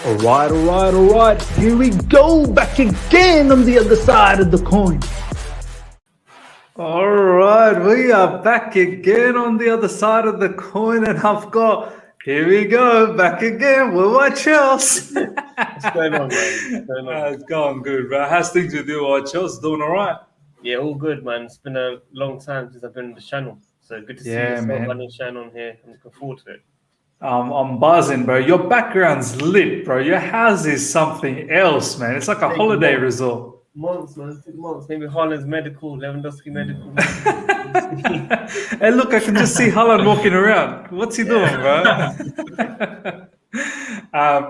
All right. Here we go, back again on the other side of the coin. All right, we are back again on the other side of the coin, and here we go, back again with my Chels. What's going on, man? It's going good, bro. How's things with you, Chels? Doing all right? Yeah, all good, man. It's been a long time since I've been on the channel, so good to see yourself and Ishan on here. I'm looking forward to it. I'm buzzing, bro. Your background's lit, bro. Your house is something else, man. It's like a holiday resort. Months, man. 6 months. Maybe Haaland's medical, Lewandowski medical. Hey, look, I can just see Haaland walking around. What's he doing, bro?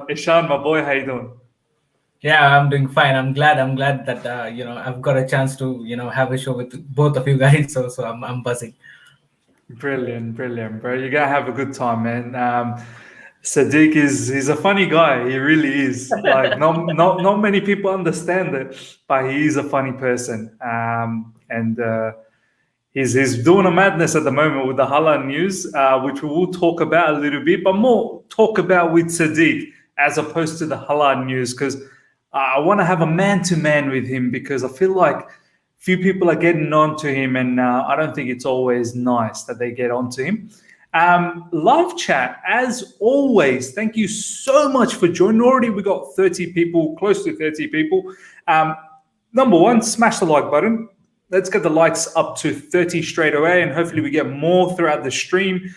Ishan, my boy, how you doing? Yeah, I'm doing fine. I'm glad that I've got a chance to have a show with both of you guys. So I'm buzzing. Brilliant, bro. You're gonna have a good time, man. Sadiq he's a funny guy. He really is. Like not many people understand it, but he is a funny person. And he's doing a madness at the moment with the Haaland news, which we will talk about a little bit, but more talk about with Sadiq as opposed to the Haaland news, because I want to have a man-to-man with him, because I feel like few people are getting on to him, and I don't think it's always nice that they get onto him. Live chat, as always, thank you so much for joining. Already we got 30 people, close to 30 people. Number one, smash the like button. Let's get the likes up to 30 straight away, and hopefully we get more throughout the stream.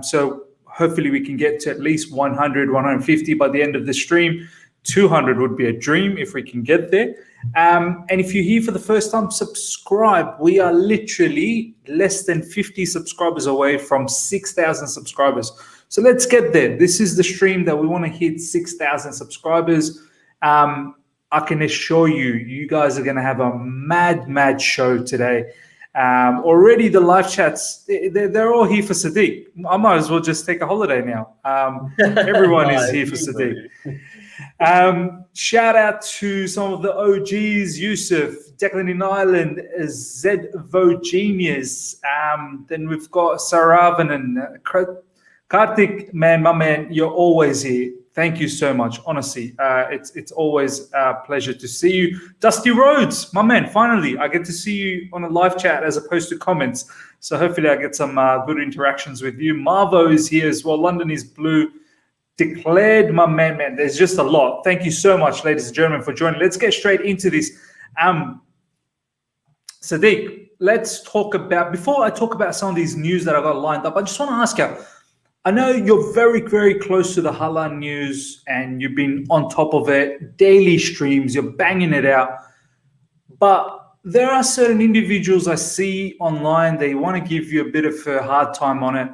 So hopefully we can get to at least 100, 150 by the end of the stream. 200 would be a dream if we can get there. And if you're here for the first time, subscribe. We are literally less than 50 subscribers away from 6,000 subscribers. So let's get there. This is the stream that we want to hit 6,000 subscribers. I can assure you, you guys are going to have a mad show today. Already the live chats, they're all here for Sadiq. I might as well just take a holiday now. Everyone is here for Sadiq. Shout out to some of the OGs, Yusuf, Declan in Ireland, Zvo Genius. Then we've got Saravan and Karthik. Man, my man, you're always here. Thank you so much. Honestly, it's always a pleasure to see you. Dusty Rhodes, my man, finally, I get to see you on a live chat as opposed to comments. So hopefully I get some good interactions with you. Marvo is here as well. London is blue. Declared, my man. There's just a lot. Thank you so much, ladies and gentlemen, for joining. Let's get straight into this. Sadiq, let's talk about, before I talk about some of these news that I got lined up, I just want to ask you, I know you're very, very close to the Haaland news and you've been on top of it, daily streams, you're banging it out, but there are certain individuals I see online, they want to give you a bit of a hard time on it.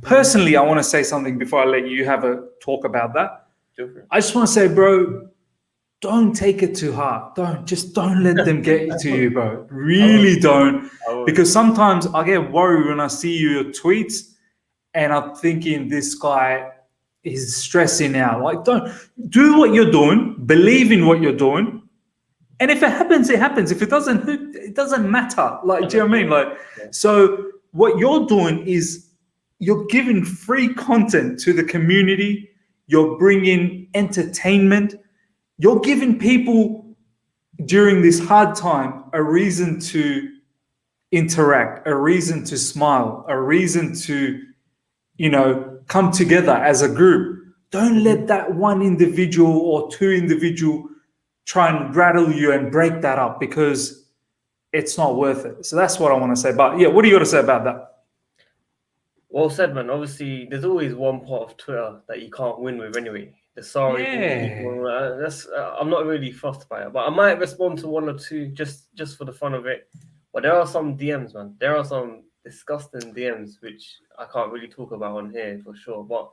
Personally, I want to say something before I let you have a talk about that. I just want to say, bro, don't take it too hard. Don't let them get to you, bro. Really don't. Because sometimes I get worried when I see your tweets and I'm thinking this guy is stressing out. Like, don't do what you're doing, believe in what you're doing. And if it happens, it happens. If it doesn't, it doesn't matter. Like, do you know what I mean? Like, so what you're doing is you're giving free content to the community. You're bringing entertainment. You're giving people during this hard time a reason to interact, a reason to smile, a reason to, come together as a group. Don't let that one individual or two individual try and rattle you and break that up, because it's not worth it. So that's what I want to say. But yeah, what do you got to say about that? Well said, man. Obviously, there's always one part of Twitter that you can't win with anyway. The sorry people. I'm not really fussed by it, but I might respond to one or two just for the fun of it. But there are some DMs, man. There are some disgusting DMs which I can't really talk about on here for sure. But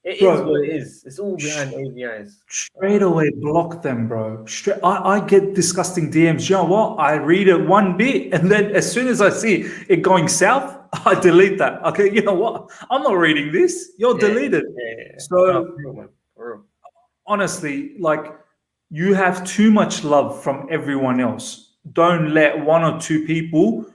it is what it is. It's all behind AVIs. Straight away block them, bro. I get disgusting DMs. You know what? I read it one bit, and then as soon as I see it going south, I delete that. Okay, you know what? I'm not reading this. You're deleted. Yeah. So honestly, like, you have too much love from everyone else. Don't let one or two people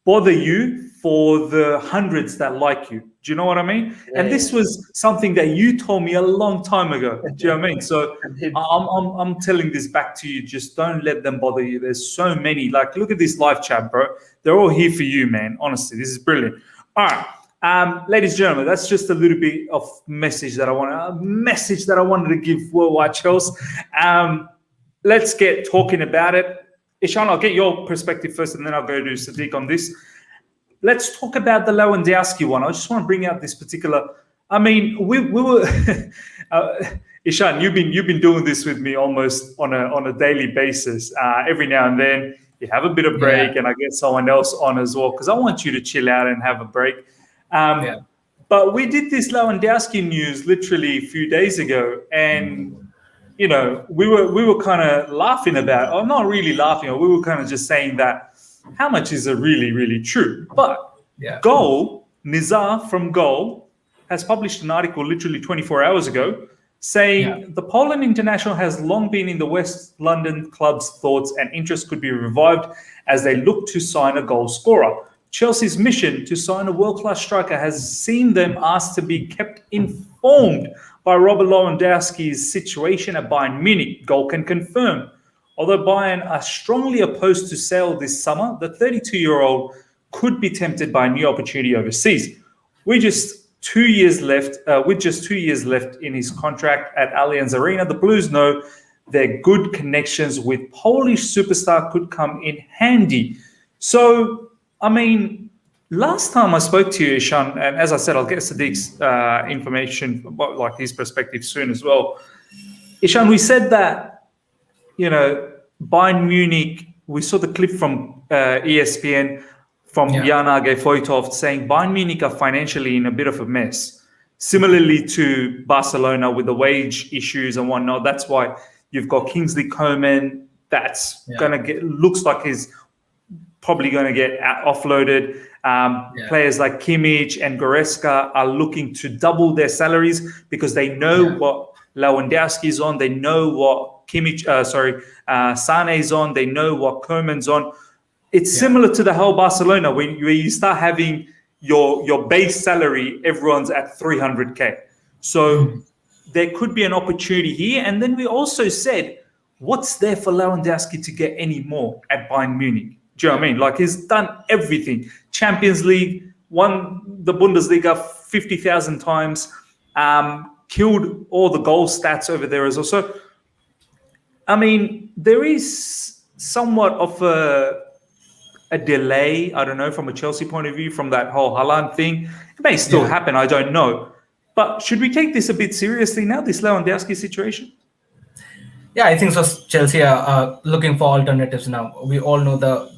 bother you for the hundreds that like you. Do you know what I mean? And this was something that you told me a long time ago. Do you know what I mean? So I'm telling this back to you. Just don't let them bother you. There's so many. Like, look at this live chat, bro. They're all here for you, man. Honestly, this is brilliant. All right, ladies and gentlemen, that's just a little bit of message that I wanted to give Worldwide Chels. Let's get talking about it. Ishan, I'll get your perspective first, and then I'll go to Sadiq on this. Let's talk about the Lewandowski one. I just want to bring out this particular. I mean, we were Ishan. You've been doing this with me almost on a daily basis. Every now and then you have a bit of break, and I get someone else on as well because I want you to chill out and have a break. But we did this Lewandowski news literally a few days ago, and we were kind of laughing about, or not really laughing, or we were kind of just saying that. How much is it really, really true? But Nizar from Goal has published an article literally 24 hours ago saying the Poland international has long been in the West London club's thoughts and interest could be revived as they look to sign a goal scorer. Chelsea's mission to sign a world-class striker has seen them asked to be kept informed by Robert Lewandowski's situation at Bayern Munich. Goal can confirm. Although Bayern are strongly opposed to sale this summer, the 32-year-old could be tempted by a new opportunity overseas. With just 2 years left in his contract at Allianz Arena, the Blues know their good connections with Polish superstar could come in handy. So, I mean, last time I spoke to you, Ishan, and as I said, I'll get Sadiq's information about like his perspective soon as well. Ishan, we said that Bayern Munich, we saw the clip from ESPN from Jan Age Foytov saying Bayern Munich are financially in a bit of a mess. Similarly to Barcelona with the wage issues and whatnot. That's why you've got Kingsley Coman. That's looks like he's probably going to get offloaded. Players like Kimmich and Goretzka are looking to double their salaries because they know what Lewandowski is on. They know what Sane's on. They know what Koeman's on. It's similar to the whole Barcelona where you start having your base salary, everyone's at 300k. So there could be an opportunity here. And then we also said, what's there for Lewandowski to get any more at Bayern Munich? Do you know what I mean? Like, he's done everything. Champions League, won the Bundesliga 50,000 times, killed all the goal stats over there as well. So, I mean, there is somewhat of a delay, I don't know, from a Chelsea point of view, from that whole Haaland thing. It may still happen, I don't know. But should we take this a bit seriously now, this Lewandowski situation? Yeah, I think so. Chelsea are looking for alternatives now. We all know the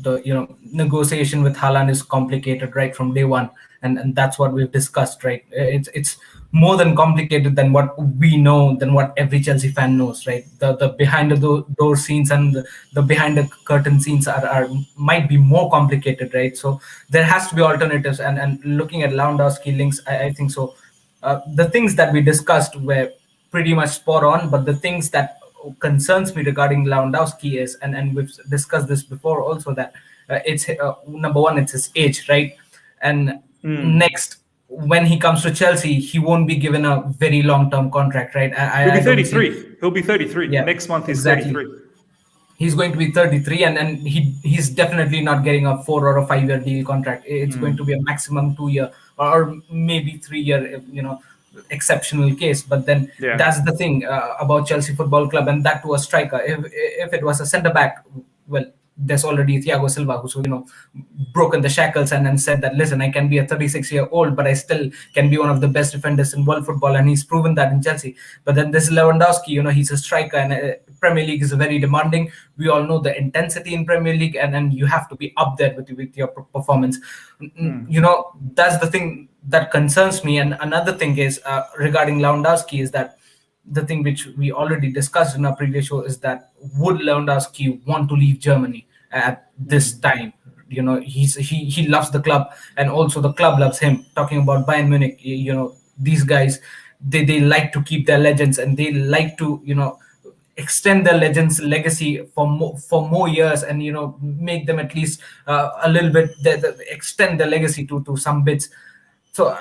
negotiation with Haaland is complicated right from day one, and that's what we've discussed, right? It's more than complicated than what we know, than what every Chelsea fan knows, right? The behind the door scenes and the behind the curtain scenes are might be more complicated, right? So there has to be alternatives, and looking at Lewandowski links, I think so. The things that we discussed were pretty much spot on, but the things that concerns me regarding Lewandowski is, and we've discussed this before also, that it's number one, it's his age, right? And next, when he comes to Chelsea, he won't be given a very long-term contract, right? He'll be 33. He'll be 33. Yeah, next month he's 33. He's going to be 33, and he's definitely not getting a 4 or a 5 year deal contract. It's going to be a maximum 2 year or maybe 3 year, exceptional case. But then that's the thing about Chelsea Football Club, and that to a striker. If it was a centre back, well, there's already Thiago Silva who's broken the shackles and then said that, listen, I can be a 36-year-old, but I still can be one of the best defenders in world football, and he's proven that in Chelsea. But then this Lewandowski, he's a striker, and Premier League is very demanding. We all know the intensity in Premier League, and you have to be up there with your performance. That's the thing that concerns me. And another thing is regarding Lewandowski is that the thing which we already discussed in our previous show is that would Lewandowski want to leave Germany at this time? He loves the club, and also the club loves him. Talking about Bayern Munich, these guys, they like to keep their legends, and they like to extend their legends legacy for more years, and make them at least a little bit extend their legacy to some bits. So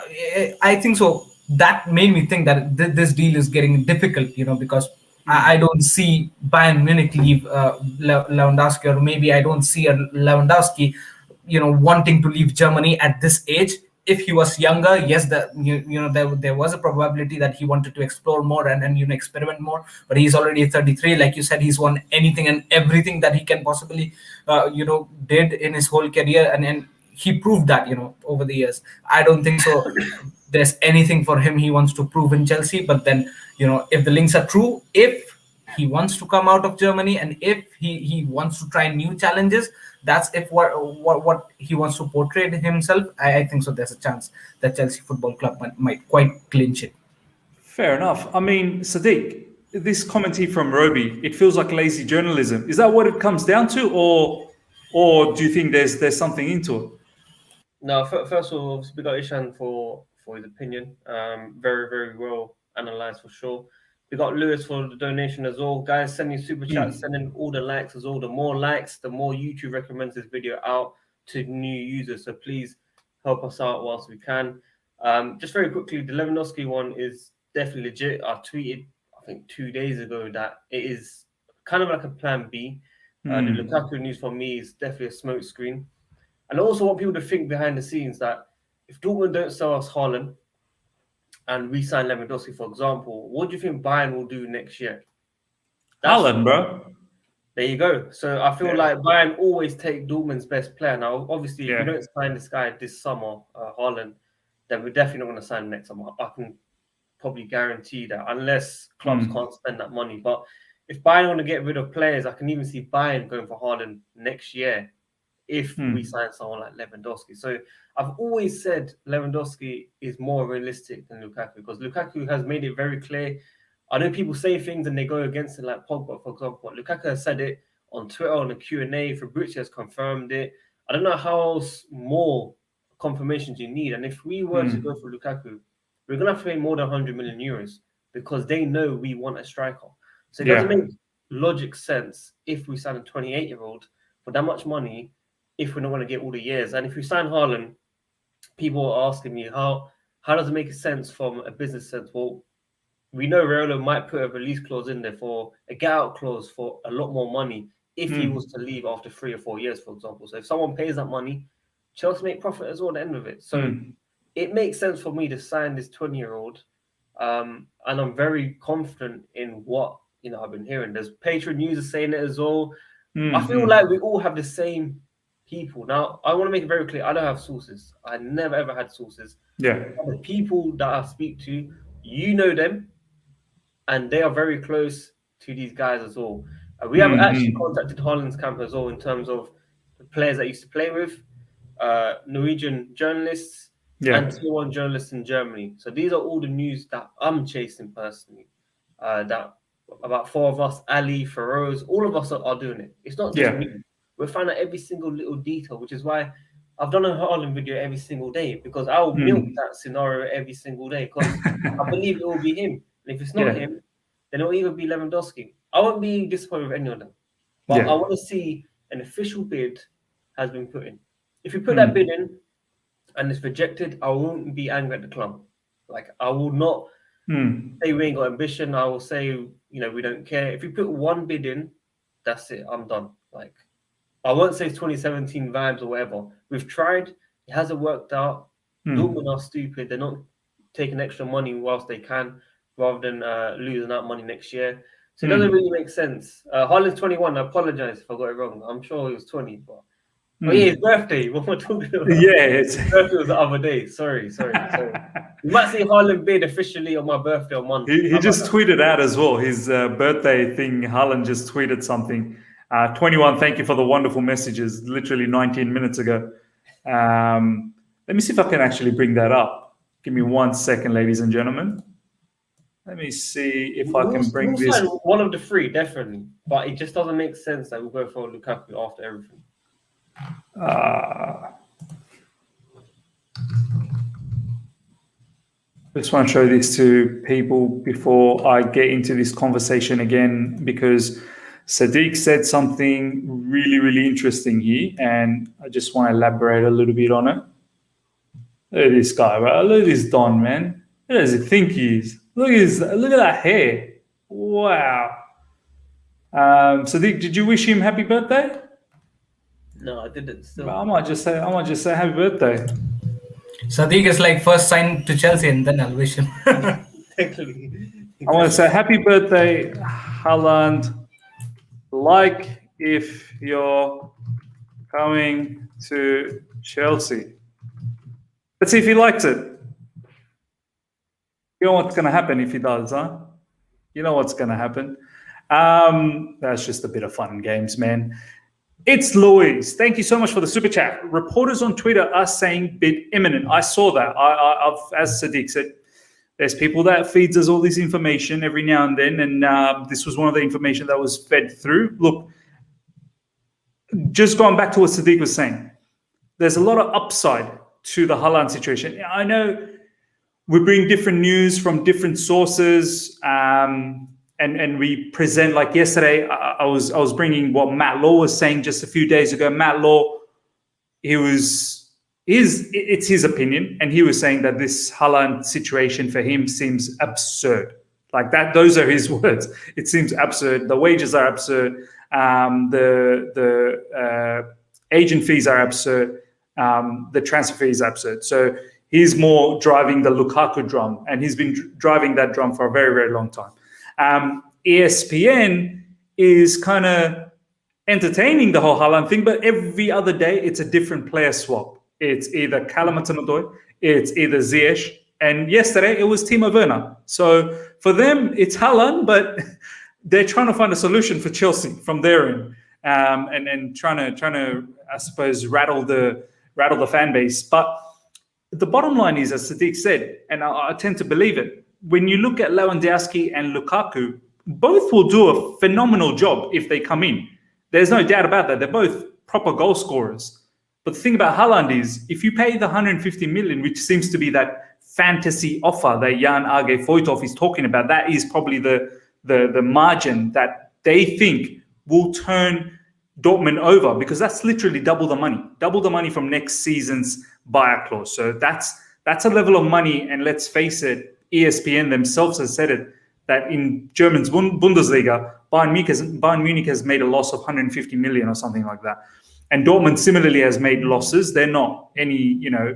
I think so. That made me think that this deal is getting difficult, because I don't see Bayern Munich leave Lewandowski, or maybe I don't see a Lewandowski, wanting to leave Germany at this age. If he was younger, yes, there was a probability that he wanted to explore more and experiment more. But he's already 33, like you said, he's won anything and everything that he can possibly, did in his whole career, and he proved that, over the years. I don't think so there's anything for him he wants to prove in Chelsea. But then, if the links are true, if he wants to come out of Germany, and if he wants to try new challenges, that's if what he wants to portray himself. I think so there's a chance that Chelsea Football Club might quite clinch it. Fair enough. I mean, Sadiq, this commentary from Roby, it feels like lazy journalism. Is that what it comes down to, or do you think there's something into it? No, first of all, obviously, we got Ishan for his opinion. Very, very well analysed for sure. We got Lewis for the donation as well. Guys, sending super chats, sending all the likes as well. The more likes, the more YouTube recommends this video out to new users. So please help us out whilst we can. Just very quickly, the Lewandowski one is definitely legit. I tweeted, I think 2 days ago, that it is kind of like a plan B. The Lukaku news for me is definitely a smoke screen. And I also want people to think behind the scenes that if Dortmund don't sell us Haaland and re-sign Lewandowski, for example, what do you think Bayern will do next year? Haaland, bro. There you go. So I feel like Bayern always take Dortmund's best player. Now, obviously, if we don't sign this guy this summer, Haaland, then we're definitely not going to sign him next summer. I can probably guarantee that, unless clubs can't spend that money. But if Bayern want to get rid of players, I can even see Bayern going for Haaland next year if we sign someone like Lewandowski. So I've always said Lewandowski is more realistic than Lukaku, because Lukaku has made it very clear. I know people say things and they go against it, like Pogba, for example. But Lukaku has said it on Twitter, on the Q&A. Fabrizio has confirmed it. I don't know how else more confirmations you need. And if we were to go for Lukaku, we're going to have to pay more than 100 million euros, because they know we want a striker. So it doesn't make logic sense if we sign a 28-year-old for that much money, if we're not going to get all the years. And if we sign Haaland, people are asking me, how does it make sense from a business sense? Well, we know Raiola might put a release clause in there, for a get-out clause for a lot more money if he was to leave after 3 or 4 years, for example. So if someone pays that money, Chelsea make profit as well at the end of it. So it makes sense for me to sign this 20-year-old. And I'm very confident in what I've been hearing. There's Patreon users saying it as well. I feel like we all have the same people. Now, I want to make it very clear, I don't have sources. I never ever had sources. The people that I speak to, you know them, and they are very close to these guys as well. We have actually contacted Haaland's camp as well, in terms of the players that I used to play with, Norwegian journalists, and Tier 1 journalists in Germany. So these are all the news that I'm chasing personally. That about 4 of us, Ali, Feroz, all of us are doing it. It's not just me. We're finding out every single little detail, which is why I've done a Haaland video every single day, because I will milk that scenario every single day, because I believe it will be him. And if it's not him, then it will either be Lewandowski. I won't be disappointed with any of them. But I want to see an official bid has been put in. If you put that bid in and it's rejected, I won't be angry at the club. Like, I will not say we ain't got ambition. I will say, we don't care. If you put one bid in, that's it. I'm done. Like, I won't say it's 2017 vibes or whatever. We've tried. It hasn't worked out. Dortmund are stupid. They're not taking extra money whilst they can, rather than losing out money next year. So it doesn't really make sense. Haaland's 21. I apologize if I got it wrong. I'm sure he was 20. But oh yeah, his birthday. What am I talking about? His birthday was the other day. Sorry. You might see Haaland bid officially on my birthday on Monday. He just tweeted out as well his birthday thing. Haaland just tweeted something. 21, thank you for the wonderful messages. Literally 19 minutes ago. Let me see if I can actually bring that up. Give me 1 second, ladies and gentlemen. Let me see if I can bring this. One of the 3, definitely. But it just doesn't make sense that we go for Lukaku after everything. Just want to show this to people before I get into this conversation again, because Sadiq said something really, really interesting here, and I just want to elaborate a little bit on it. Look at this guy, bro. Look at this Don, man. Who does he think he is? Look at that hair. Wow. Sadiq, did you wish him happy birthday? No, I didn't. Still, I might just say happy birthday. Sadiq is like first signed to Chelsea, and then I'll wish him. exactly. I want to say happy birthday, Haaland. Like if you're coming to Chelsea. Let's see if he likes it. You know what's going to happen if he does, huh? You know what's going to happen. That's just a bit of fun and games, man. It's Louise. Thank you so much for the super chat. Reporters on Twitter are saying bid imminent. I saw that. I've, as Sadiq said, there's people that feeds us all this information every now and then, and this was one of the information that was fed through. Look, just going back to what Sadiq was saying, there's a lot of upside to the Haaland situation. I know we bring different news from different sources, and we present, like yesterday, I was bringing what Matt Law was saying just a few days ago. Matt Law, it's his opinion, and he was saying that this Haaland situation for him seems absurd. Like that, those are his words. It seems absurd. The wages are absurd. The agent fees are absurd. The transfer fee is absurd. So he's more driving the Lukaku drum, and he's been driving that drum for a very, very long time. ESPN is kind of entertaining the whole Haaland thing, but every other day it's a different player swap. It's either Callum Hudson-Odoi, it's either Ziyech, and yesterday it was Timo Werner. So for them, it's Haaland, but they're trying to find a solution for Chelsea from their end, and trying to I suppose rattle the fan base. But the bottom line is, as Sadiq said, and I tend to believe it, when you look at Lewandowski and Lukaku, both will do a phenomenal job if they come in. There's no doubt about that. They're both proper goal scorers. But the thing about Haaland is, if you pay the 150 million, which seems to be that fantasy offer that Jan Age Foytov is talking about, that is probably the margin that they think will turn Dortmund over, because that's literally double the money from next season's buyout clause. So that's a level of money, and let's face it, ESPN themselves has said it, that in German's Bundesliga, Bayern Munich has made a loss of 150 million or something like that. And Dortmund similarly has made losses. They're not immune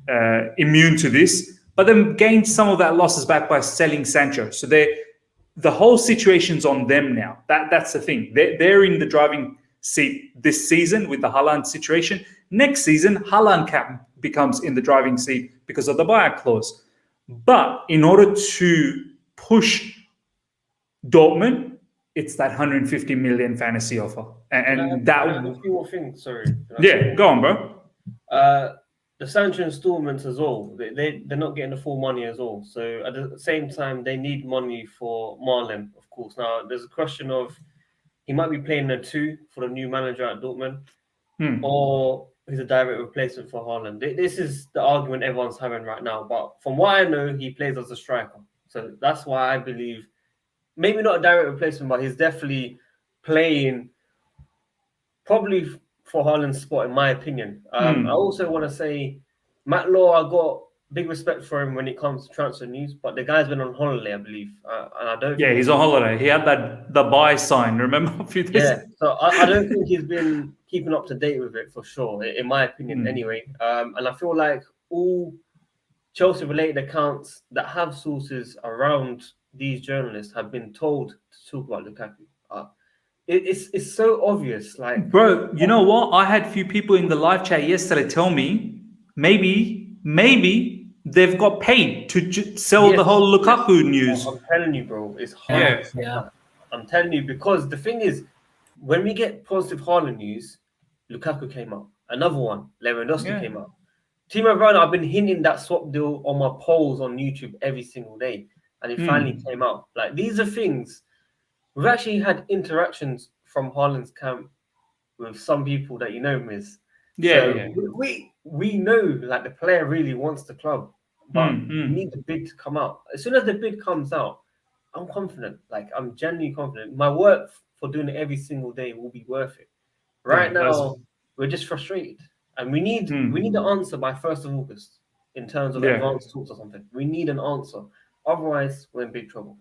to this, but they've gained some of that losses back by selling Sancho. So the whole situation's on them now. That's the thing. They're in the driving seat this season with the Haaland situation. Next season, Haaland becomes in the driving seat because of the buyout clause. But in order to push Dortmund, it's that 150 million fantasy offer. And that a few more things, sorry. Yeah, go on, bro. The Sancho installments as well, they're not getting the full money as well. So at the same time, they need money for Marlon, of course. Now, there's a question of he might be playing a 2 for the new manager at Dortmund, or he's a direct replacement for Haaland. This is the argument everyone's having right now. But from what I know, he plays as a striker. So that's why I believe, maybe not a direct replacement, but he's definitely playing probably for Haaland's spot, in my opinion. I also want to say, Matt Law, I got big respect for him when it comes to transfer news, but the guy's been on holiday, I believe. And I don't. Yeah, he's on holiday. He had the buy sign, remember, a few days ago? So I don't think he's been keeping up to date with it, for sure, in my opinion, anyway. And I feel like all Chelsea-related accounts that have sources around these journalists have been told to talk about Lukaku. It's so obvious. Like, bro, you know what? I had a few people in the live chat yesterday tell me maybe they've got paid to sell the whole Lukaku news. I'm telling you, bro, it's hard. Yeah. I'm telling you, because the thing is, when we get positive Haaland news, Lukaku came out. Another one, Lewandowski came out. Timo Werner, I've been hinting that swap deal on my polls on YouTube every single day, and it finally came out. Like, these are things. We've actually had interactions from Haaland's camp with some people that you know, Miz. We know, like, the player really wants the club, but we need the bid to come out. As soon as the bid comes out, I'm confident. Like, I'm genuinely confident. My work for doing it every single day will be worth it. Right now, we're just frustrated, and we need the answer by 1st of August. in terms of Yeah. advanced talks or something. We need an answer. Otherwise, we're in big trouble.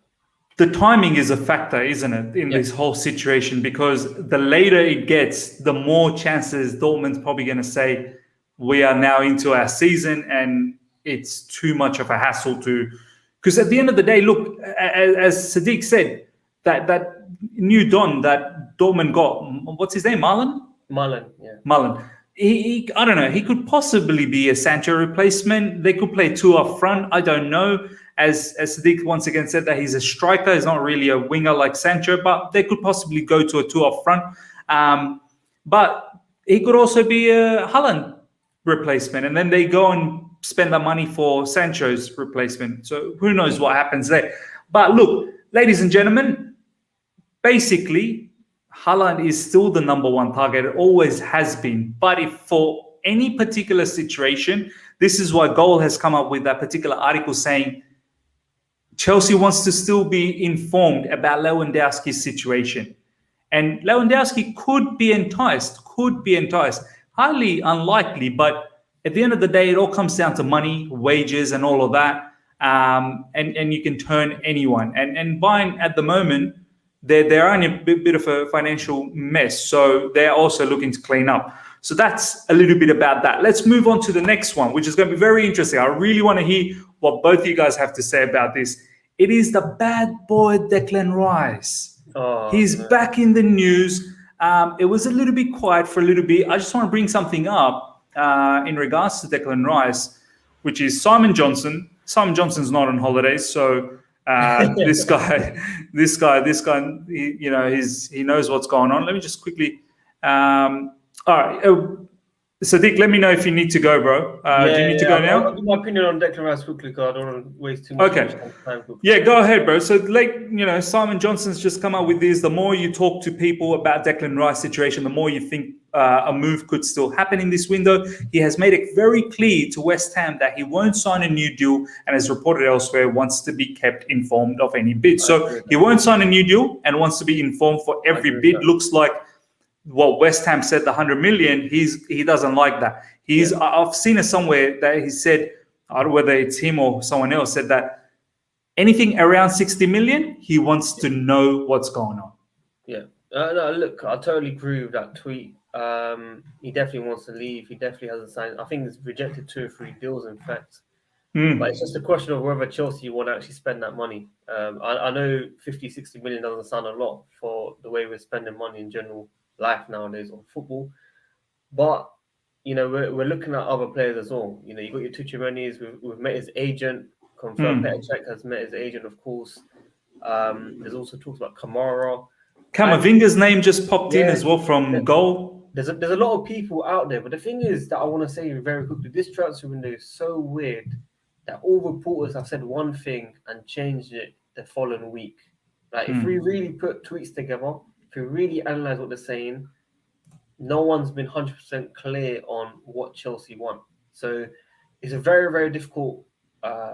The timing is a factor, isn't it, in this whole situation? Because the later it gets, the more chances Dortmund's probably going to say, we are now into our season and it's too much of a hassle to... Because at the end of the day, look, as Sadiq said, that new Don that Dortmund got, what's his name, Marlon? Mullen, yeah. Mullen. I don't know. He could possibly be a Sancho replacement. They could play two up front. I don't know. As Sadiq once again said that he's a striker. He's not really a winger like Sancho, but they could possibly go to a two up front. But he could also be a Haaland replacement. And then they go and spend the money for Sancho's replacement. So who knows what happens there. But look, ladies and gentlemen, basically, Haaland is still the number one target. It always has been. But if for any particular situation, this is why Goal has come up with that particular article saying Chelsea wants to still be informed about Lewandowski's situation. And Lewandowski could be enticed. Highly unlikely, but at the end of the day, it all comes down to money, wages, and all of that. And you can turn anyone. And Bayern at the moment, they're in a bit of a financial mess. So they're also looking to clean up. So that's a little bit about that. Let's move on to the next one, which is going to be very interesting. I really want to hear what both of you guys have to say about this. It is the bad boy Declan Rice. He's back in the news. It was a little bit quiet for a little bit. I just want to bring something up in regards to Declan Rice, which is Simon Johnson. Simon Johnson's not on holidays, so this guy, he knows what's going on. Let me just quickly. All right, Sadiq, let me know if you need to go, bro. Do you need to go now? I'll give my opinion on Declan Rice quickly because I don't want to waste too much time. Yeah, go ahead, bro. So, Simon Johnson's just come out with this. The more you talk to people about Declan Rice situation, the more you think a move could still happen in this window. He has made it very clear to West Ham that he won't sign a new deal and, as reported elsewhere, wants to be kept informed of any bid. So he won't sign a new deal and wants to be informed for every bid. Looks like what West Ham said, the 100 million, he doesn't like that. I've seen it somewhere that he said, I don't know whether it's him or someone else, said that anything around 60 million, he wants to know what's going on. Yeah. No, look, I totally agree with that tweet. He definitely wants to leave. He definitely hasn't signed. I think he's rejected 2 or 3 deals, in fact. But it's just a question of whether Chelsea want to actually spend that money. I know 50, 60 million doesn't sound a lot for the way we're spending money in general life nowadays on football, but we're looking at other players as well. You got your Tuchemenis. We've met his agent. Confirmed Petr Cech has met his agent, of course. There's also talks about Kamara. Camavinga's name just popped in as well from Goal. There's a lot of people out there, but the thing is that I want to say very quickly, this transfer window is so weird that all reporters have said one thing and changed it the following week. Like if we really put tweets together, if you really analyze what they're saying, no one's been 100% clear on what Chelsea want. So it's a very, very difficult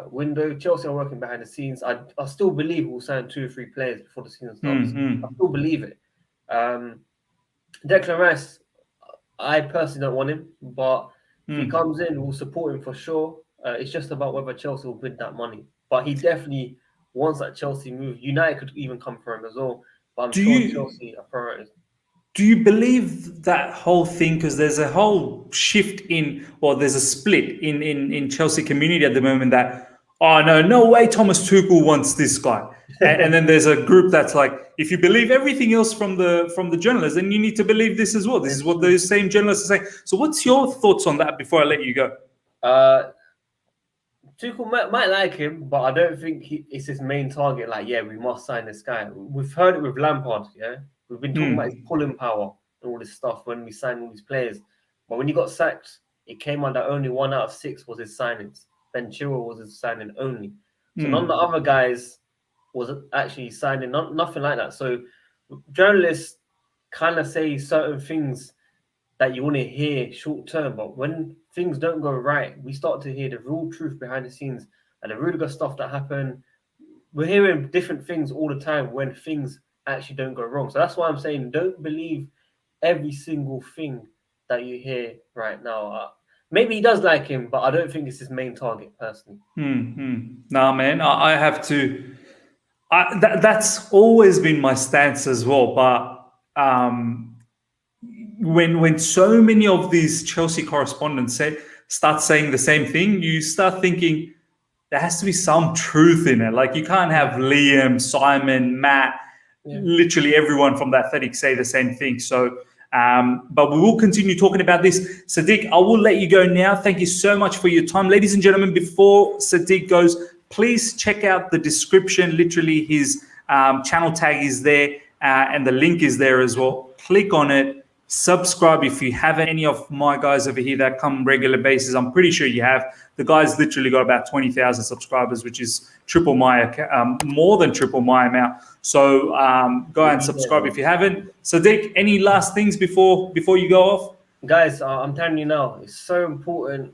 window. Chelsea are working behind the scenes. I still believe we'll sign 2 or 3 players before the season starts. I still believe it. Declan Rice, I personally don't want him, but if he comes in, we'll support him for sure. It's just about whether Chelsea will bid that money. But he definitely wants that Chelsea move. United could even come for him as well. But I'm sure Chelsea are priorities. Do you believe that whole thing? Because there's a whole shift there's a split in Chelsea community at the moment that, no way Thomas Tuchel wants this guy. and then there's a group that's like, if you believe everything else from the journalists, then you need to believe this as well. This is what those same journalists are saying. So what's your thoughts on that before I let you go? Tuchel might like him, but I don't think it's his main target. Like, we must sign this guy. We've heard it with Lampard, We've been talking about his pulling power and all this stuff when we signed all these players. But when he got sacked, it came out that only 1 out of 6 was his signings. Ben Chilwell was his signing only. So none of the other guys was actually signing, nothing like that. So journalists kind of say certain things that you want to hear short term, but when things don't go right, we start to hear the real truth behind the scenes and the really good stuff that happened. We're hearing different things all the time when things actually don't go wrong. So that's why I'm saying don't believe every single thing that you hear right now. Maybe he does like him, but I don't think it's his main target personally. Nah, man, I have to. That's always been my stance as well. But when so many of these Chelsea correspondents start saying the same thing, you start thinking there has to be some truth in it. Like you can't have Liam, Simon, Matt, literally everyone from the Athletic say the same thing. So, but we will continue talking about this. Sadiq, I will let you go now. Thank you so much for your time. Ladies and gentlemen, before Sadiq goes, please check out the description. Literally his channel tag is there and the link is there as well. Click on it. Subscribe if you haven't. Any of my guys over here that come regular basis, I'm pretty sure you have. The guy's literally got about 20,000 subscribers, which is triple my more than triple my amount. So go and subscribe if you haven't. Sadiq, any last things before you go off? Guys, I'm telling you now, it's so important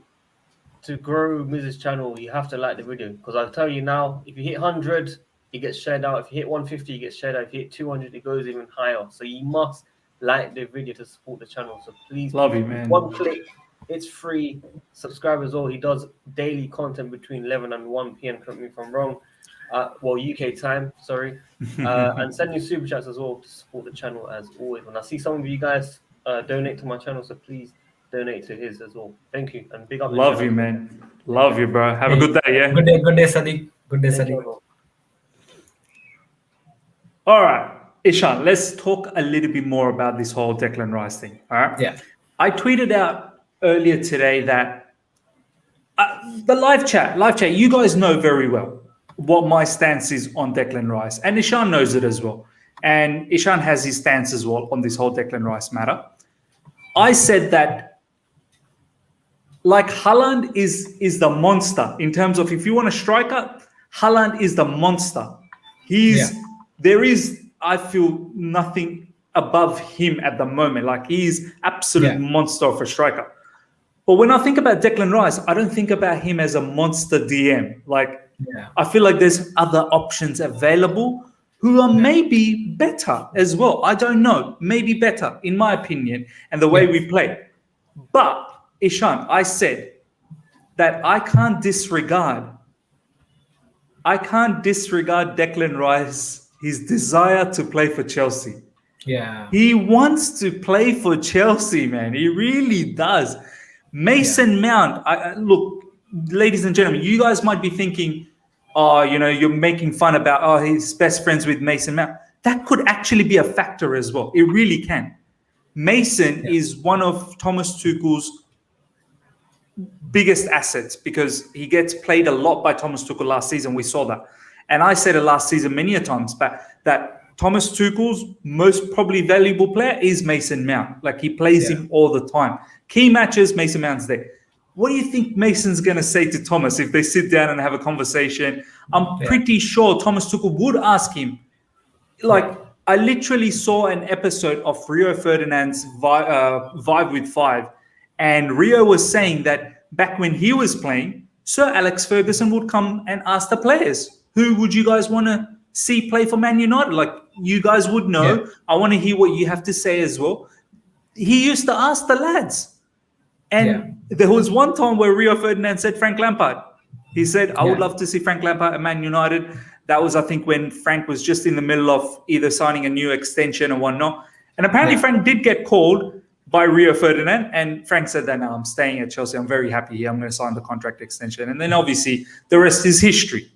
to grow Miz's channel. You have to like the video, because I'll tell you now, if you hit 100, it gets shared out. If you hit 150, it gets shared out. If you hit 200, it goes even higher. So you must like the video to support the channel. So please, love you, man. One click, it's free. Subscribe as well. He does daily content between 11 and 1 p.m. Correct me if I'm wrong. Well, UK time, sorry. And send your super chats as well to support the channel as always. When I see some of you guys donate to my channel, so please donate to his as well. Thank you, and big up. Love you, man. Love you, bro. Have a good day. Yeah. Good day, Sadiq. Good day, Sadiq. All right, Ishan, let's talk a little bit more about this whole Declan Rice thing. All right. Yeah. I tweeted out earlier today that the live chat, you guys know very well what my stance is on Declan Rice, and Ishan knows it as well. And Ishan has his stance as well on this whole Declan Rice matter. I said that, like, Haaland is the monster in terms of, if you want a striker, Haaland is the monster. There is, I feel, nothing above him at the moment. Like, he is absolute monster of a striker. But when I think about Declan Rice, I don't think about him as a monster DM. Like, I feel like there's other options available who are maybe better as well. I don't know, maybe better, in my opinion, and the way we play. But, Ishan, I said that I can't disregard Declan Rice, his desire to play for Chelsea. Yeah. He wants to play for Chelsea, man. He really does. Mason Mount, look, ladies and gentlemen, you guys might be thinking, oh, you know, you're making fun about, oh, he's best friends with Mason Mount. That could actually be a factor as well. It really can. Mason is one of Thomas Tuchel's biggest assets because he gets played a lot by Thomas Tuchel last season. We saw that. And I said it last season many a times, but that Thomas Tuchel's most probably valuable player is Mason Mount. Like, he plays him all the time. Key matches, Mason Mount's there. What do you think Mason's going to say to Thomas if they sit down and have a conversation? I'm pretty sure Thomas Tuchel would ask him. Like, I literally saw an episode of Rio Ferdinand's Vibe with Five, and Rio was saying that back when he was playing, Sir Alex Ferguson would come and ask the players, who would you guys want to see play for Man United? Like, you guys would know. I want to hear what you have to say as well. He used to ask the lads. And there was one time where Rio Ferdinand said Frank Lampard. He said, I would love to see Frank Lampard at Man United. That was, I think, when Frank was just in the middle of either signing a new extension or whatnot. And apparently Frank did get called by Rio Ferdinand. And Frank said that, no, I'm staying at Chelsea. I'm very happy here. I'm going to sign the contract extension. And then obviously the rest is history.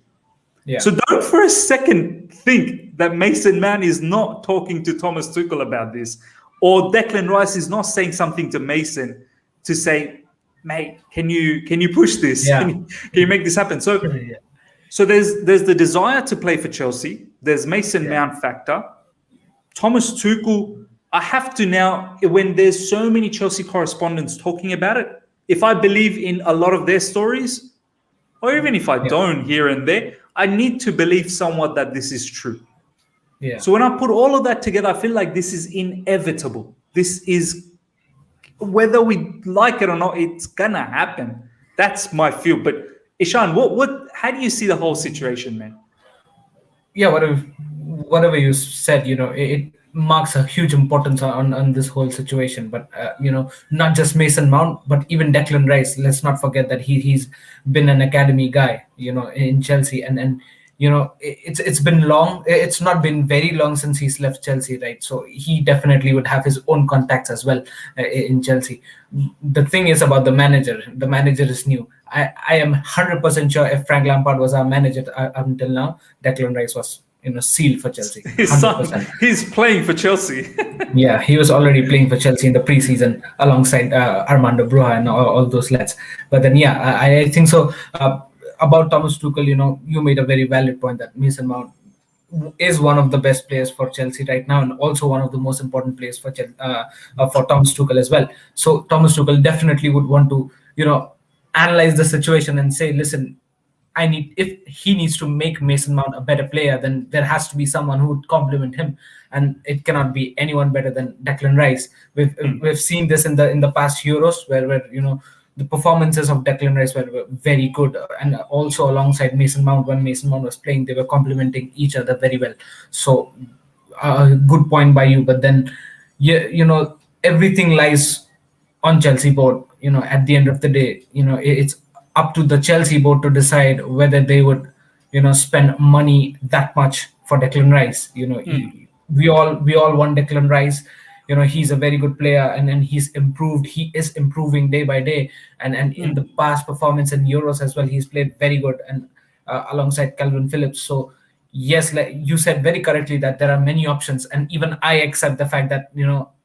So don't for a second think that Mason Mount is not talking to Thomas Tuchel about this, or Declan Rice is not saying something to Mason to say, mate, can you push this? Can you make this happen? So there's the desire to play for Chelsea. There's Mason Mount factor. Thomas Tuchel, I have to now, when there's so many Chelsea correspondents talking about it, if I believe in a lot of their stories, or even if I don't here and there, I need to believe somewhat that this is true. So when I put all of that together, I feel like this is inevitable. This is, whether we like it or not, it's gonna happen. That's my feel. But Ishan, how do you see the whole situation, man? Yeah, whatever you said, you know, marks a huge importance on this whole situation. But not just Mason Mount, but even Declan Rice. Let's not forget that he's been an academy guy, in Chelsea, and it's been long. It's not been very long since he's left Chelsea, right? So he definitely would have his own contacts as well in Chelsea. The thing is about the manager. The manager is new. I am 100% sure if Frank Lampard was our manager until now, Declan Rice was sealed for Chelsea. 100%. He's playing for Chelsea. Yeah, he was already playing for Chelsea in the preseason alongside Armando Broja and all those lads. But then, yeah, I think so. About Thomas Tuchel, you made a very valid point that Mason Mount is one of the best players for Chelsea right now, and also one of the most important players for Thomas Tuchel as well. So Thomas Tuchel definitely would want to, analyze the situation and say, listen, if he needs to make Mason Mount a better player, then there has to be someone who would complement him, and it cannot be anyone better than Declan Rice. We've seen this in the past Euros where the performances of Declan Rice were very good, and also alongside Mason Mount, when Mason Mount was playing, they were complementing each other very well. So good point by you. But then everything lies on Chelsea board. At the end of the day, it's up to the Chelsea board to decide whether they would, spend money that much for Declan Rice. We all want Declan Rice. He's a very good player, and he's improved. He is improving day by day, and in the past performance in Euros as well, he's played very good, and alongside Calvin Phillips. So yes, like you said very correctly, that there are many options, and even I accept the fact that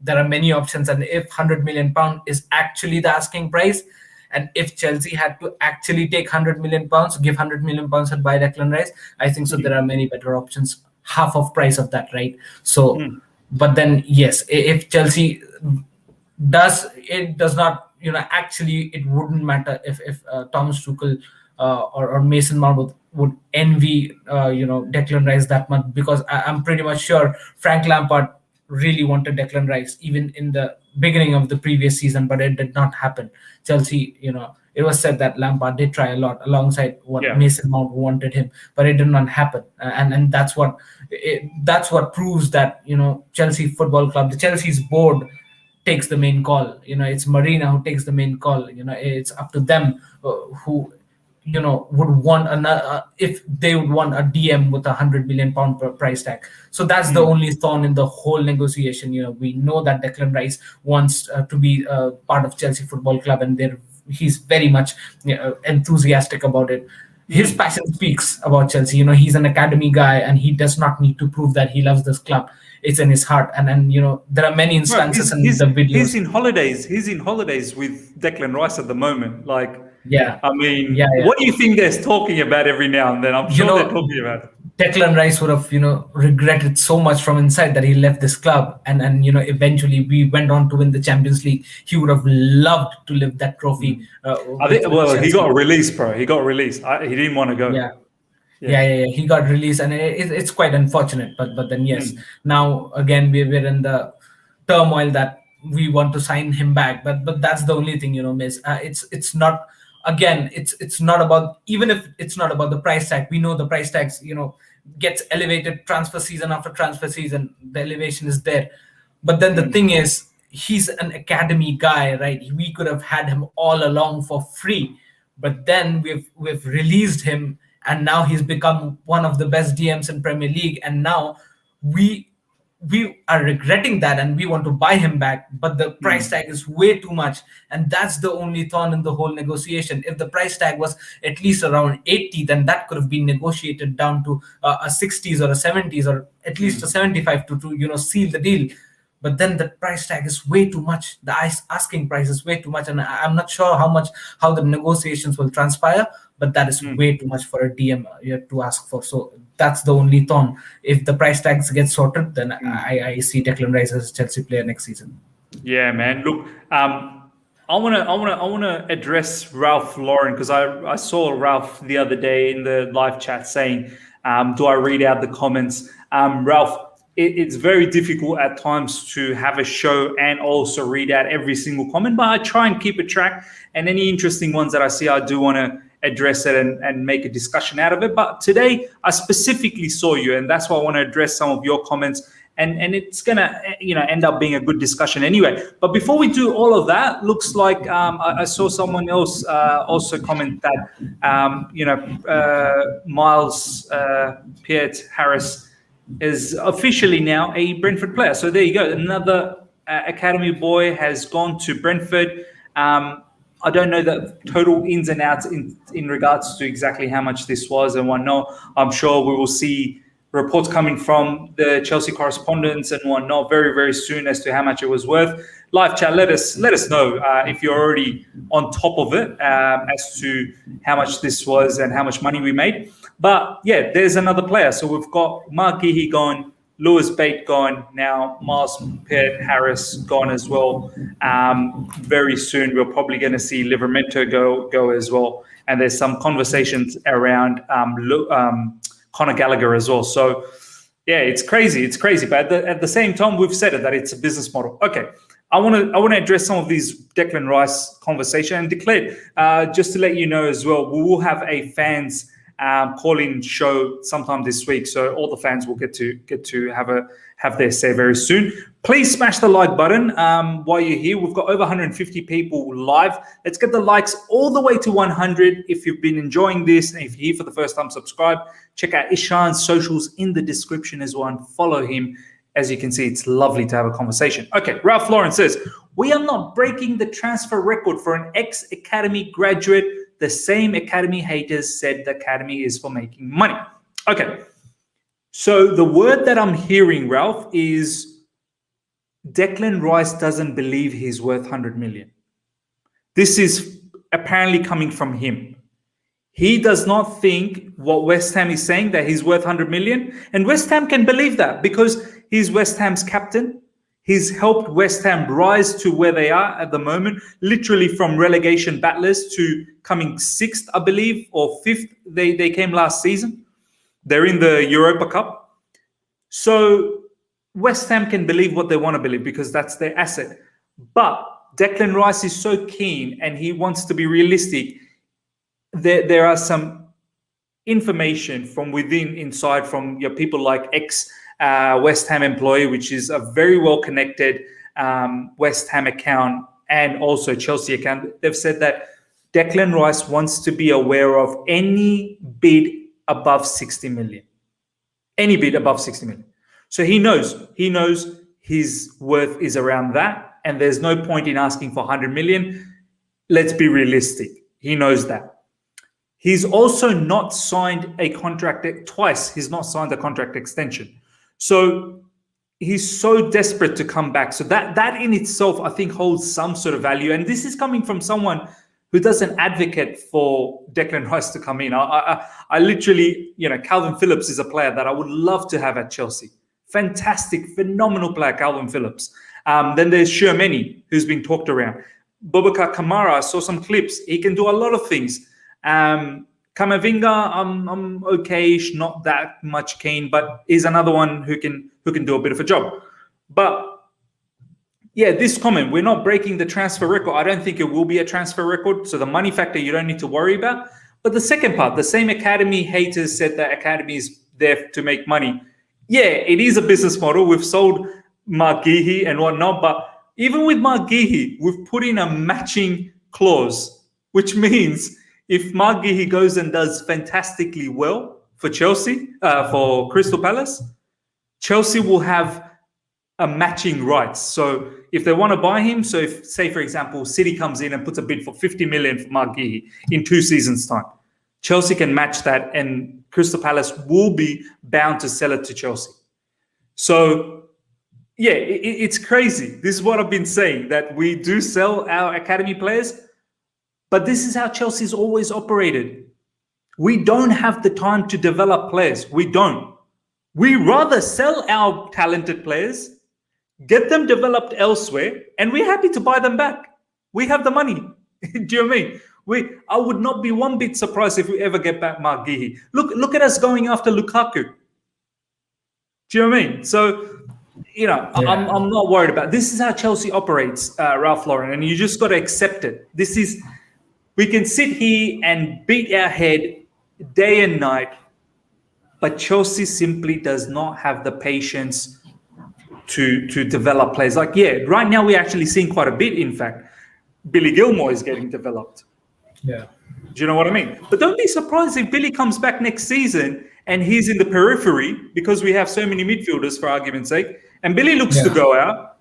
there are many options, and if £100 million is actually the asking price, and if Chelsea had to actually take £100 million, give £100 million and buy Declan Rice, I think so. There are many better options, half of price of that, right? So, but then yes, if Chelsea does not, actually, it wouldn't matter if Thomas Tuchel or Mason Mount would envy Declan Rice that much, because I'm pretty much sure Frank Lampard really wanted Declan Rice even in the beginning of the previous season, but it did not happen. Chelsea, it was said that Lampard did try a lot alongside what Mason Mount wanted him, but it did not happen. And that's what proves that Chelsea Football Club, the Chelsea's board, takes the main call. It's Marina who takes the main call. It's up to them who would want another, if they would want a DM with £100 million price tag. So that's the only thorn in the whole negotiation. We know that Declan Rice wants to be part of Chelsea Football Club, and he's very much enthusiastic about it. His passion speaks about Chelsea. He's an academy guy, and he does not need to prove that he loves this club. It's in his heart, and there are many instances in the videos. He's in holidays. He's in holidays with Declan Rice at the moment. What do you think they're talking about every now and then? I'm sure they're talking about it. Declan Rice would have, regretted so much from inside that he left this club, and eventually we went on to win the Champions League. He would have loved to lift that trophy. He got released, bro. He got released. He didn't want to go. Yeah. He got released, and it's quite unfortunate. But then yes, now again we're in the turmoil that we want to sign him back. But that's the only thing, miss. It's not. Again, it's not about, even if it's not about the price tag. We know the price tags, gets elevated transfer season after transfer season. The elevation is there. But then the thing is, he's an academy guy, right? We could have had him all along for free. But then we've released him, and now he's become one of the best DMs in Premier League. And now we are regretting that, and we want to buy him back, but the price tag is way too much, and that's the only thorn in the whole negotiation. If the price tag was at least around 80, then that could have been negotiated down to a 60s or a 70s, or at least a 75 to seal the deal. But then the price tag is way too much. The asking price is way too much, and I'm not sure how the negotiations will transpire. But that is way too much for a DM to ask for. So that's the only thorn. If the price tags get sorted, then I see Declan Rice as a Chelsea player next season. Yeah, man. Look, I wanna address Ralph Lauren, because I saw Ralph the other day in the live chat saying, "Do I read out the comments?" Ralph, it's very difficult at times to have a show and also read out every single comment, but I try and keep a track. And any interesting ones that I see, I do want to address it and make a discussion out of it. But today I specifically saw you, and that's why I want to address some of your comments. And it's gonna end up being a good discussion anyway. But before we do all of that, looks like I saw someone else also comment that Miles Peart-Harris is officially now a Brentford player. So there you go, another academy boy has gone to Brentford. I don't know the total ins and outs in regards to exactly how much this was and whatnot. I'm sure we will see reports coming from the Chelsea correspondents and whatnot very, very soon as to how much it was worth. Live chat, let us know if you're already on top of it as to how much this was and how much money we made. But yeah, there's another player. So we've got Mark Gihey gone, Lewis Bate gone, now Miles Peart-Harris gone as well. Very soon we're probably going to see Livramento go as well. And there's some conversations around Conor Gallagher as well. So yeah, it's crazy. But at the same time, we've said it that it's a business model. Okay, I want to address some of these Declan Rice conversation and declare just to let you know as well, we will have a fans call-in show sometime this week, so all the fans will get to have their say very soon. Please smash the like button while you're here. We've got over 150 people live. Let's get the likes all the way to 100. If you've been enjoying this and if you're here for the first time, subscribe. Check out Ishan's socials in the description as well and follow him. As you can see, it's lovely to have a conversation. Okay, Ralph Lauren says, we are not breaking the transfer record for an ex-academy graduate. The same academy haters said the academy is for making money. Okay, so the word that I'm hearing, Ralph, is Declan Rice doesn't believe he's worth 100 million. This is apparently coming from him. He does not think what West Ham is saying, that he's worth 100 million. And West Ham can believe that because he's West Ham's captain. He's helped West Ham rise to where they are at the moment, literally from relegation battlers to coming 6th, I believe, or 5th. They came last season. They're in the Europa Cup. So West Ham can believe what they want to believe because that's their asset. But Declan Rice is so keen and he wants to be realistic. There are some information from inside from your people like West Ham employee, which is a very well-connected West Ham account and also Chelsea account. They've said that Declan Rice wants to be aware of any bid above 60 million. Any bid above 60 million. So he knows his worth is around that, and there's no point in asking for 100 million. Let's be realistic. He knows that. He's also not signed a contract twice. He's not signed a contract extension. So he's so desperate to come back. So that in itself, I think, holds some sort of value. And this is coming from someone who doesn't advocate for Declan Rice to come in. I literally, Calvin Phillips is a player that I would love to have at Chelsea. Fantastic, phenomenal player, Calvin Phillips. Then there's Shermani, who's been talked around. Boubacar Kamara, I saw some clips. He can do a lot of things. Kamavinga, I'm okay-ish, not that much keen, but he's another one who can do a bit of a job. But yeah, this comment, we're not breaking the transfer record. I don't think it will be a transfer record. So the money factor, you don't need to worry about. But the second part, the same academy haters said that academy is there to make money. Yeah, it is a business model. We've sold Mark Gihey and whatnot, but even with Mark Gihey, we've put in a matching clause, which means if Mark Gihey goes and does fantastically well for Chelsea, for Crystal Palace, Chelsea will have a matching rights. So if they want to buy him, so if, say, for example, City comes in and puts a bid for 50 million for Mark Gihey in 2 seasons' time, Chelsea can match that and Crystal Palace will be bound to sell it to Chelsea. So, yeah, it's crazy. This is what I've been saying, that we do sell our academy players, but this is how Chelsea's always operated. We don't have the time to develop players. We don't. We rather sell our talented players, get them developed elsewhere, and we're happy to buy them back. We have the money. Do you know what I mean? I would not be one bit surprised if we ever get back Mark Gihey. Look at us going after Lukaku. Do you know what I mean? So, I'm not worried about it. This is how Chelsea operates, Ralph Lauren, and you just got to accept it. This is We can sit here and beat our head day and night, but Chelsea simply does not have the patience to develop players. Like, right now we're actually seeing quite a bit. In fact, Billy Gilmore is getting developed. Yeah. Do you know what I mean? But don't be surprised if Billy comes back next season and he's in the periphery, because we have so many midfielders, for argument's sake, and Billy looks to go out.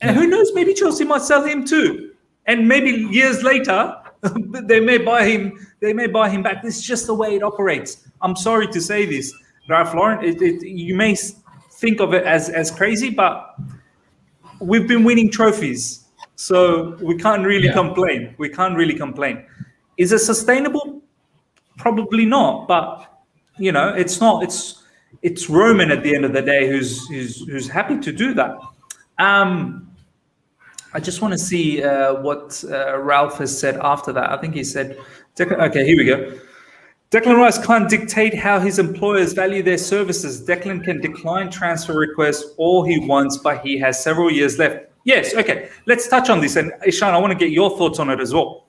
And who knows, maybe Chelsea might sell him too. And maybe years later, they may buy him. They may buy him back. This is just the way it operates. I'm sorry to say this, Ralph Lauren. You may think of it as crazy, but we've been winning trophies, so we can't really complain. We can't really complain. Is it sustainable? Probably not. But it's not. It's Roman at the end of the day who's happy to do that. I just want to see what Ralph has said after that. I think he said, okay, here we go. Declan Rice can't dictate how his employers value their services. Declan can decline transfer requests all he wants, but he has several years left. Yes, okay. Let's touch on this. And Ishan, I want to get your thoughts on it as well.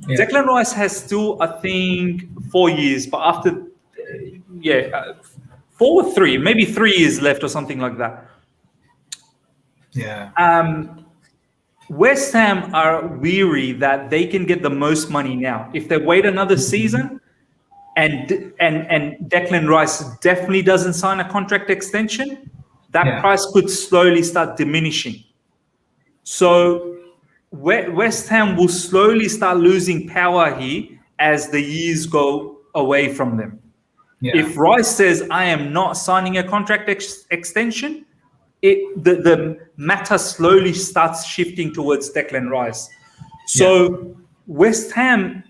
Yeah. Declan Rice has still, I think, 4 years, but after, 4 or 3, maybe 3 years left or something like that. Yeah. West Ham are weary that they can get the most money now. If they wait another season and Declan Rice definitely doesn't sign a contract extension, that price could slowly start diminishing. So West Ham will slowly start losing power here as the years go away from them. Yeah. If Rice says, I am not signing a contract extension, the matter slowly starts shifting towards Declan Rice. So West Ham,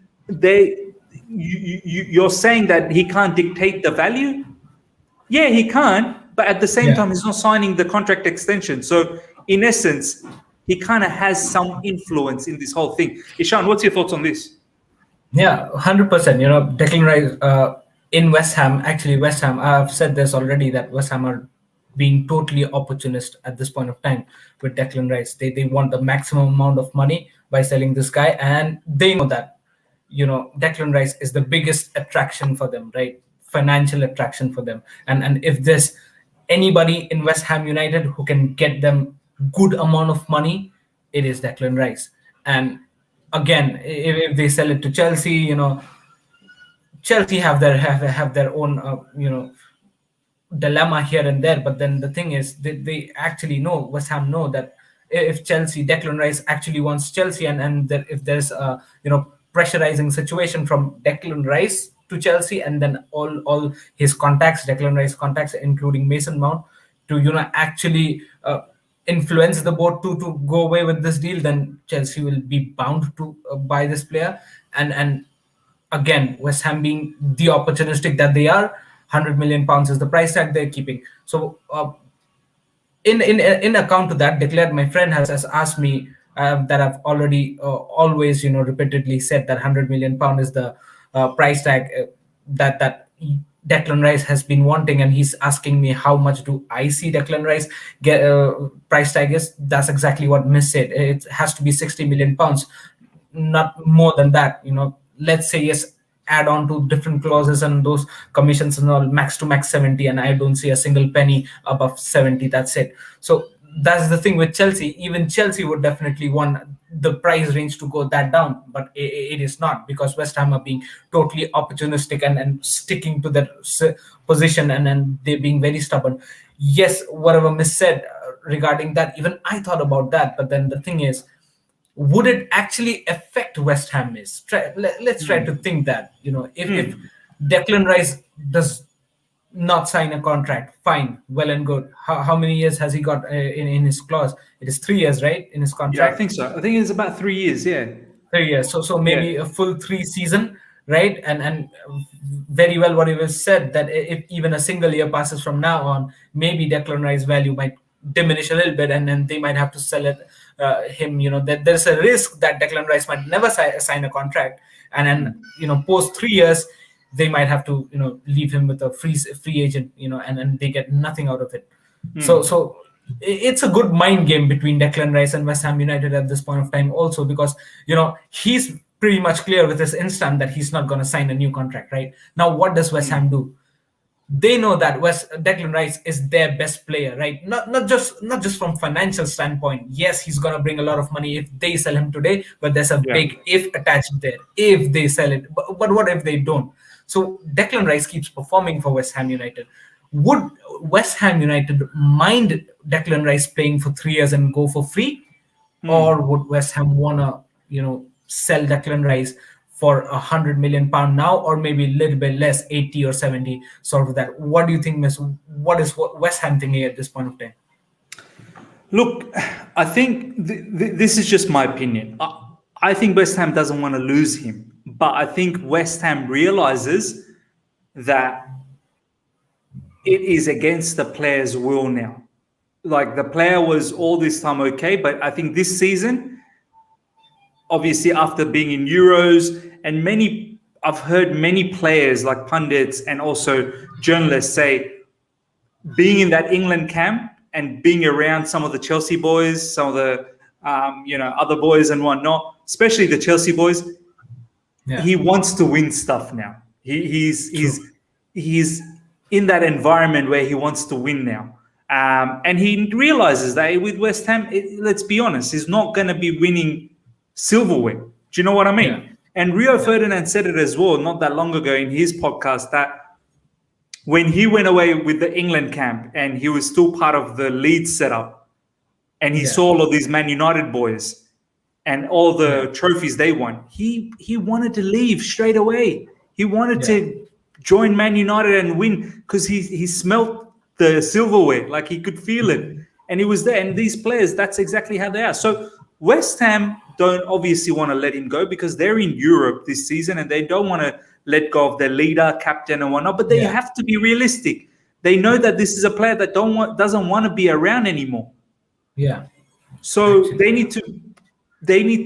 you're saying that he can't dictate the value? Yeah, he can't, but at the same time, he's not signing the contract extension. So in essence, he kind of has some influence in this whole thing. Ishan, what's your thoughts on this? Yeah, 100%. Declan Rice in West Ham, I've said this already, that West Ham are being totally opportunist at this point of time with Declan Rice. They want the maximum amount of money by selling this guy, and they know that Declan Rice is the biggest attraction for them, right? Financial attraction for them. And if there's anybody in West Ham United who can get them good amount of money, it is Declan Rice. And again, if they sell it to Chelsea, Chelsea have their own dilemma here and there. But then the thing is, they actually know, West Ham know that if Declan Rice actually wants Chelsea, and that if there's a pressurizing situation from Declan Rice to Chelsea, and then all his contacts, Declan Rice contacts, including Mason Mount, to actually influence the board to go away with this deal, then Chelsea will be bound to buy this player. And again, West Ham being the opportunistic that they are, £100 million is the price tag they're keeping. So in account to that, Declan, my friend, has asked me that I've already always repeatedly said that £100 million is the price tag that Declan Rice has been wanting, and he's asking me how much do I see Declan Rice get price tag is. That's exactly what Miss said. It has to be £60 million, not more than that. Let's say yes, add on to different clauses and those commissions and all, max to max 70, and I don't see a single penny above 70. That's it. So that's the thing with Chelsea. Even Chelsea would definitely want the price range to go that down, but it is not, because West Ham are being totally opportunistic and sticking to their position, and they're being very stubborn. Yes, whatever Miss said regarding that, even I thought about that, but then the thing is, would it actually affect West Ham? Let's try to think that, if Declan Rice does not sign a contract, fine, well and good. How many years has he got in his clause? It is 3 years, right, in his contract? Yeah, I think so. I think it's about 3 years, 3 years. So maybe a full 3 season, right? And very well what he was said, that if even a single year passes from now on, maybe Declan Rice's value might diminish a little bit, and then they might have to sell it him. That there's a risk that Declan Rice might never sign a contract, and then post 3 years they might have to leave him with a free agent, and they get nothing out of it. So it's a good mind game between Declan Rice and West Ham United at this point of time also, because he's pretty much clear with his instant that he's not going to sign a new contract, right? Now, what does West Ham do? They know that Declan Rice is their best player, right? Not just from financial standpoint. Yes, he's gonna bring a lot of money if they sell him today, but there's a big if attached there. If they sell it, but what if they don't? So Declan Rice keeps performing for West Ham United. Would West Ham United mind Declan Rice playing for 3 years and go for free, or would West Ham wanna sell Declan Rice for £100 million now, or maybe a little bit less, 80 or 70, sort of that? What do you think, Miss? What is West Ham thinking at this point of time? Look, I think this is just my opinion. I think West Ham doesn't want to lose him, but I think West Ham realizes that it is against the player's will now. Like, the player was all this time okay, but I think this season, obviously after being in Euros, and I've heard many players like pundits and also journalists say, being in that England camp and being around some of the Chelsea boys, some of the other boys and whatnot, especially the Chelsea boys, he wants to win stuff now. He's in that environment where he wants to win now. And he realizes that with West Ham, let's be honest, he's not going to be winning silverware. Do you know what I mean? Yeah. And Rio Ferdinand said it as well not that long ago in his podcast, that when he went away with the England camp and he was still part of the Leeds setup, and he saw all of these Man United boys and all the trophies they won, he wanted to leave straight away. He wanted to join Man United and win, because he smelt the silverware, like he could feel it, and he was there. And these players, that's exactly how they are. So West Ham don't obviously want to let him go, because they're in Europe this season and they don't want to let go of their leader, captain and whatnot. But they have to be realistic. They know that this is a player that doesn't want to be around anymore. Yeah. So they need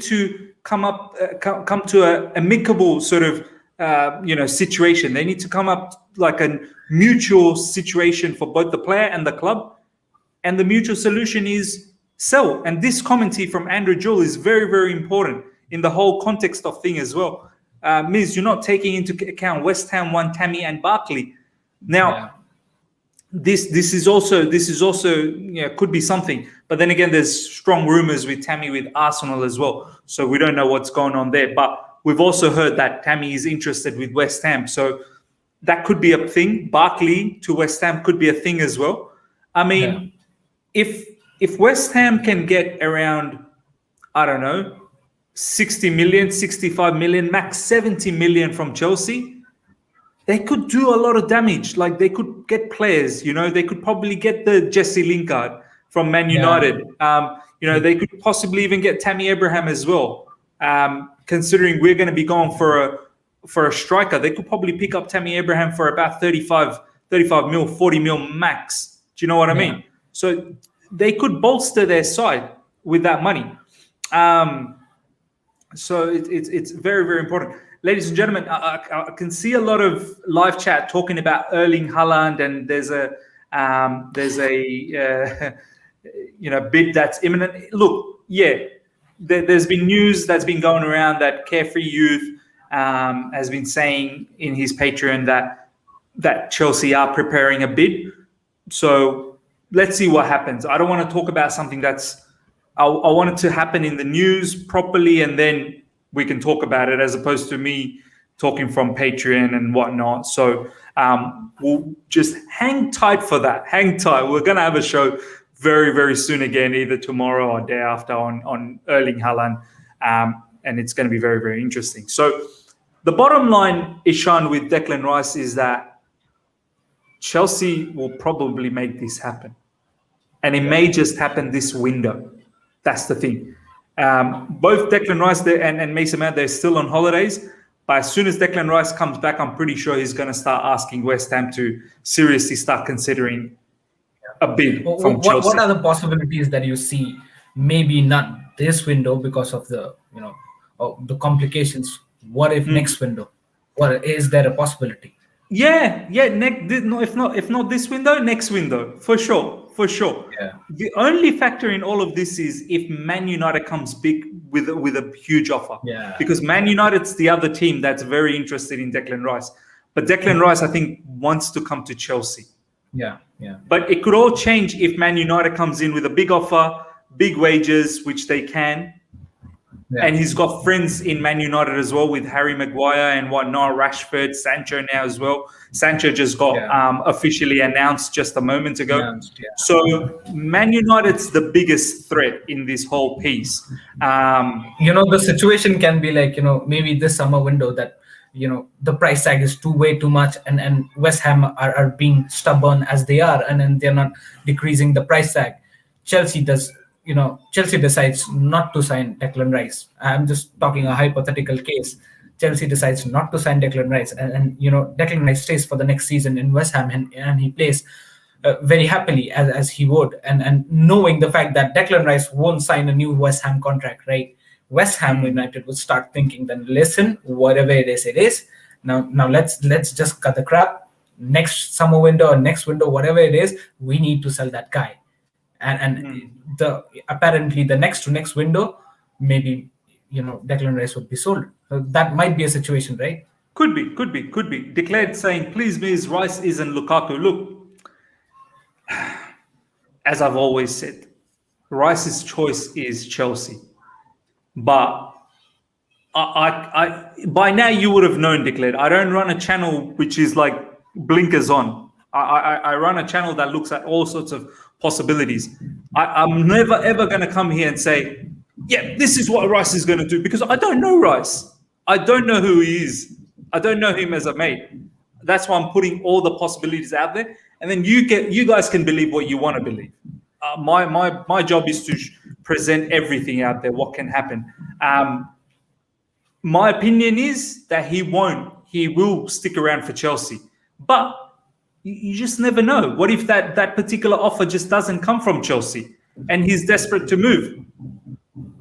to come to a amicable sort of situation. They need to come up like a mutual situation for both the player and the club. And the mutual solution is sell. And this commentary from Andrew Jewell is very, very important in the whole context of thing as well. Miz, you're not taking into account West Ham won Tammy and Barkley. Now, this is also could be something. But then again, there's strong rumors with Tammy with Arsenal as well. So we don't know what's going on there. But we've also heard that Tammy is interested with West Ham. So that could be a thing. Barkley to West Ham could be a thing as well. I mean, if West Ham can get around, I don't know, 60 million, 65 million, max 70 million from Chelsea, they could do a lot of damage. Like, they could get players, they could probably get the Jesse Lingard from Man United. They could possibly even get Tammy Abraham as well. Considering we're going to be going for a striker, they could probably pick up Tammy Abraham for about 35 mil, 40 mil max. Do you know what I mean? So they could bolster their side with that money. So it's very, very important. Ladies and gentlemen, I can see a lot of live chat talking about Erling Haaland, and there's a bid that's imminent. Look, there's been news that's been going around that Carefree Youth has been saying in his Patreon that Chelsea are preparing a bid. So let's see what happens. I don't want to talk about something I want it to happen in the news properly, and then we can talk about it, as opposed to me talking from Patreon and whatnot. So we'll just hang tight for that. Hang tight. We're going to have a show very, very soon again, either tomorrow or day after on Erling Haaland. And it's going to be very, very interesting. So the bottom line, Ishan, with Declan Rice is that Chelsea will probably make this happen. And it may just happen this window. That's the thing. Both Declan Rice and Mason Mount, they're still on holidays. But as soon as Declan Rice comes back, I'm pretty sure he's going to start asking West Ham to seriously start considering a bid from Chelsea. What are the possibilities that you see? Maybe not this window because of the the complications. What if next window? Is there a possibility? Yeah, yeah. No, if not this window, next window for sure, for sure. Yeah. The only factor in all of this is if Man United comes big with a huge offer. Yeah. Because Man United's the other team that's very interested in Declan Rice, but Declan Rice, I think, wants to come to Chelsea. Yeah. Yeah. But it could all change if Man United comes in with a big offer, big wages, which they can. Yeah. And he's got friends in Man United as well with Harry Maguire and whatnot, Rashford, Sancho now as well. Sancho just got officially announced just a moment ago. Yeah. So Man United's the biggest threat in this whole piece. The situation can be like, maybe this summer window that, the price tag is way too much and West Ham are being stubborn as they are, and then they're not decreasing the price tag. Chelsea decides not to sign Declan Rice. I'm just talking a hypothetical case. Chelsea decides not to sign Declan Rice, and Declan Rice stays for the next season in West Ham, and he plays very happily as he would, and knowing the fact that Declan Rice won't sign a new West Ham contract, right? West Ham United would start thinking, then listen, whatever it is. Now let's just cut the crap. Next summer window or next window, whatever it is, we need to sell that guy. And apparently the next window, maybe Declan Rice would be sold. So that might be a situation, right? Could be. Declared saying, please, Ms. Rice isn't Lukaku. Look, as I've always said, Rice's choice is Chelsea. But I by now you would have known, Declared. I don't run a channel which is like blinkers on. I run a channel that looks at all sorts of possibilities. I'm never ever going to come here and say, yeah, this is what Rice is going to do, because I don't know Rice. I don't know who he is. I don't know him as a mate. That's why I'm putting all the possibilities out there, and then you guys can believe what you want to believe. My job is to present everything out there, what can happen. My opinion is that he will stick around for Chelsea, but you just never know. What if that particular offer just doesn't come from Chelsea and he's desperate to move?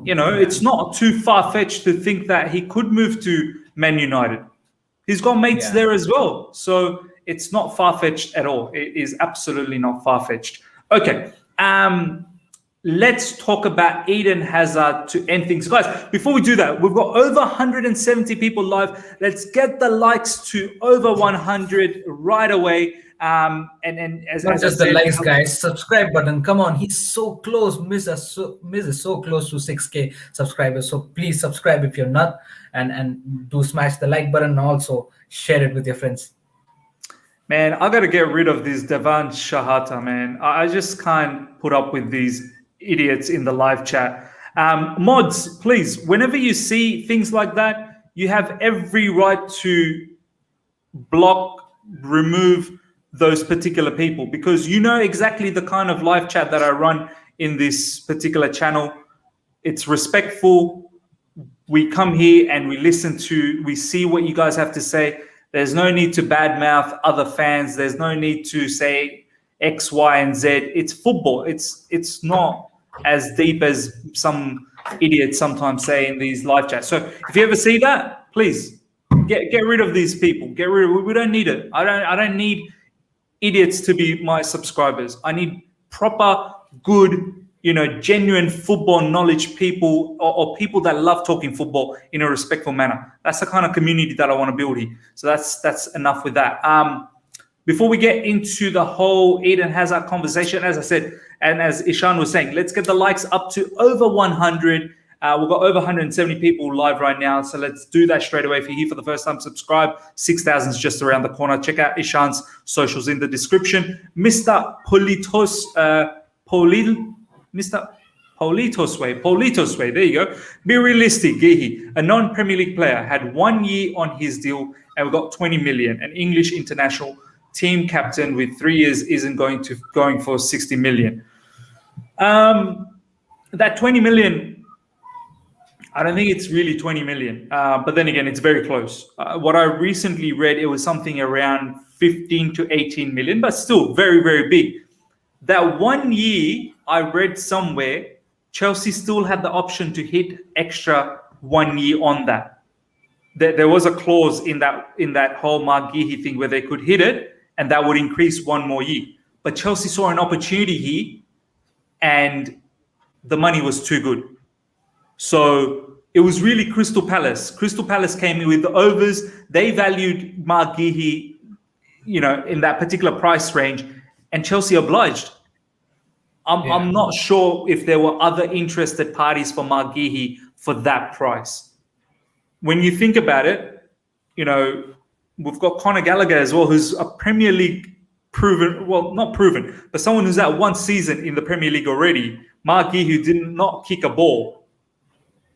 It's not too far-fetched to think that he could move to Man United. He's got mates there as well. So it's not far-fetched at all. It is absolutely not far-fetched. Okay. Let's talk about Eden Hazard to end things. Guys, before we do that, we've got over 170 people live. Let's get the likes to over 100 right away. And as not just I said, the likes, guys, subscribe button. Come on, he's so close. Miz is so close to 6K subscribers. So please subscribe if you're not, and do smash the like button and also share it with your friends. Man, I got to get rid of this Devan Shahata, man. I just can't put up with these idiots in the live chat. Mods, please, whenever you see things like that, you have every right to block, remove those particular people, because you know exactly the kind of live chat that I run in this particular channel. It's respectful. We come here and we see what you guys have to say. There's no need to badmouth other fans. There's no need to say X, Y, and Z. It's football. It's not as deep as some idiots sometimes say in these live chats. So if you ever see that, please get rid of these people. Get rid of. We don't need it. I don't need idiots to be my subscribers. I need proper, good, genuine football knowledge people, or people that love talking football in a respectful manner. That's the kind of community that I want to build here. So that's enough with that. Before we get into the whole Eden Hazard conversation, as I said, and as Ishan was saying, let's get the likes up to over 100. We've got over 170 people live right now. So let's do that straight away. If you're here for the first time, subscribe. 6,000 is just around the corner. Check out Ishan's socials in the description. Mr. Politos Way. There you go. Be realistic, Gehi. A non-Premier League player had 1 year on his deal and we got 20 million. An English international team captain with 3 years isn't going for 60 million. That 20 million, I don't think it's really 20 million. But then again, it's very close. What I recently read, it was something around 15 to 18 million, but still very, very big. That 1 year, I read somewhere, Chelsea still had the option to hit extra 1 year on that. there was a clause in that whole Margihi thing where they could hit it, and that would increase one more year. But Chelsea saw an opportunity here, and the money was too good. So it was really Crystal Palace. Crystal Palace came in with the overs. They valued Margihi, in that particular price range, and Chelsea obliged. I'm not sure if there were other interested parties for Margihi for that price. When you think about it, we've got Conor Gallagher as well, who's a Premier League proven, well, not proven, but someone who's at one season in the Premier League already. Margihi did not kick a ball.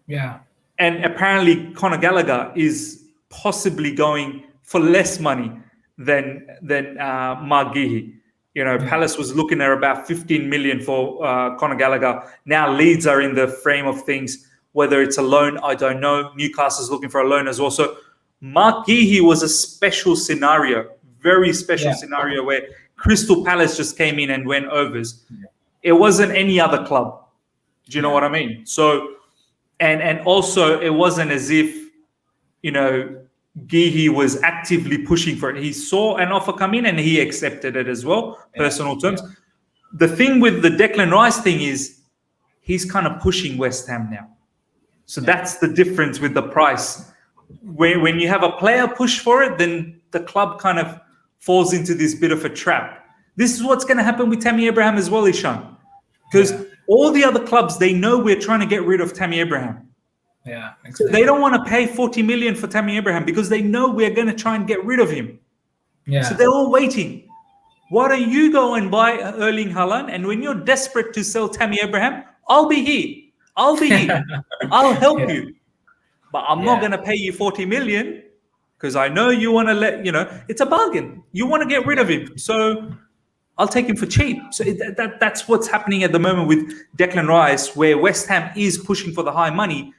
Yeah. And apparently Conor Gallagher is possibly going for less money than Margihi. Palace was looking at about 15 million for Conor Gallagher. Now Leeds are in the frame of things. Whether it's a loan, I don't know. Newcastle's looking for a loan as well. So Margihi was a special scenario, very special scenario where Crystal Palace just came in and went overs. Yeah. It wasn't any other club. Do you know what I mean? So, and also it wasn't as if, Gehi was actively pushing for it. He saw an offer come in and he accepted it as well, personal terms. Yeah. The thing with the Declan Rice thing is he's kind of pushing West Ham now. So that's the difference with the price. When you have a player push for it, then the club kind of falls into this bit of a trap. This is what's going to happen with Tammy Abraham as well, Ishan. Because all the other clubs, they know we're trying to get rid of Tammy Abraham. Yeah, exactly. So they don't want to pay 40 million for Tammy Abraham because they know we're going to try and get rid of him. Yeah. So they're all waiting. Why don't you go and buy Erling Haaland? And when you're desperate to sell Tammy Abraham, I'll be here. I'll help you. But I'm not going to pay you 40 million because I know you want to it's a bargain. You want to get rid of him. So I'll take him for cheap. So that's what's happening at the moment with Declan Rice, where West Ham is pushing for the high money.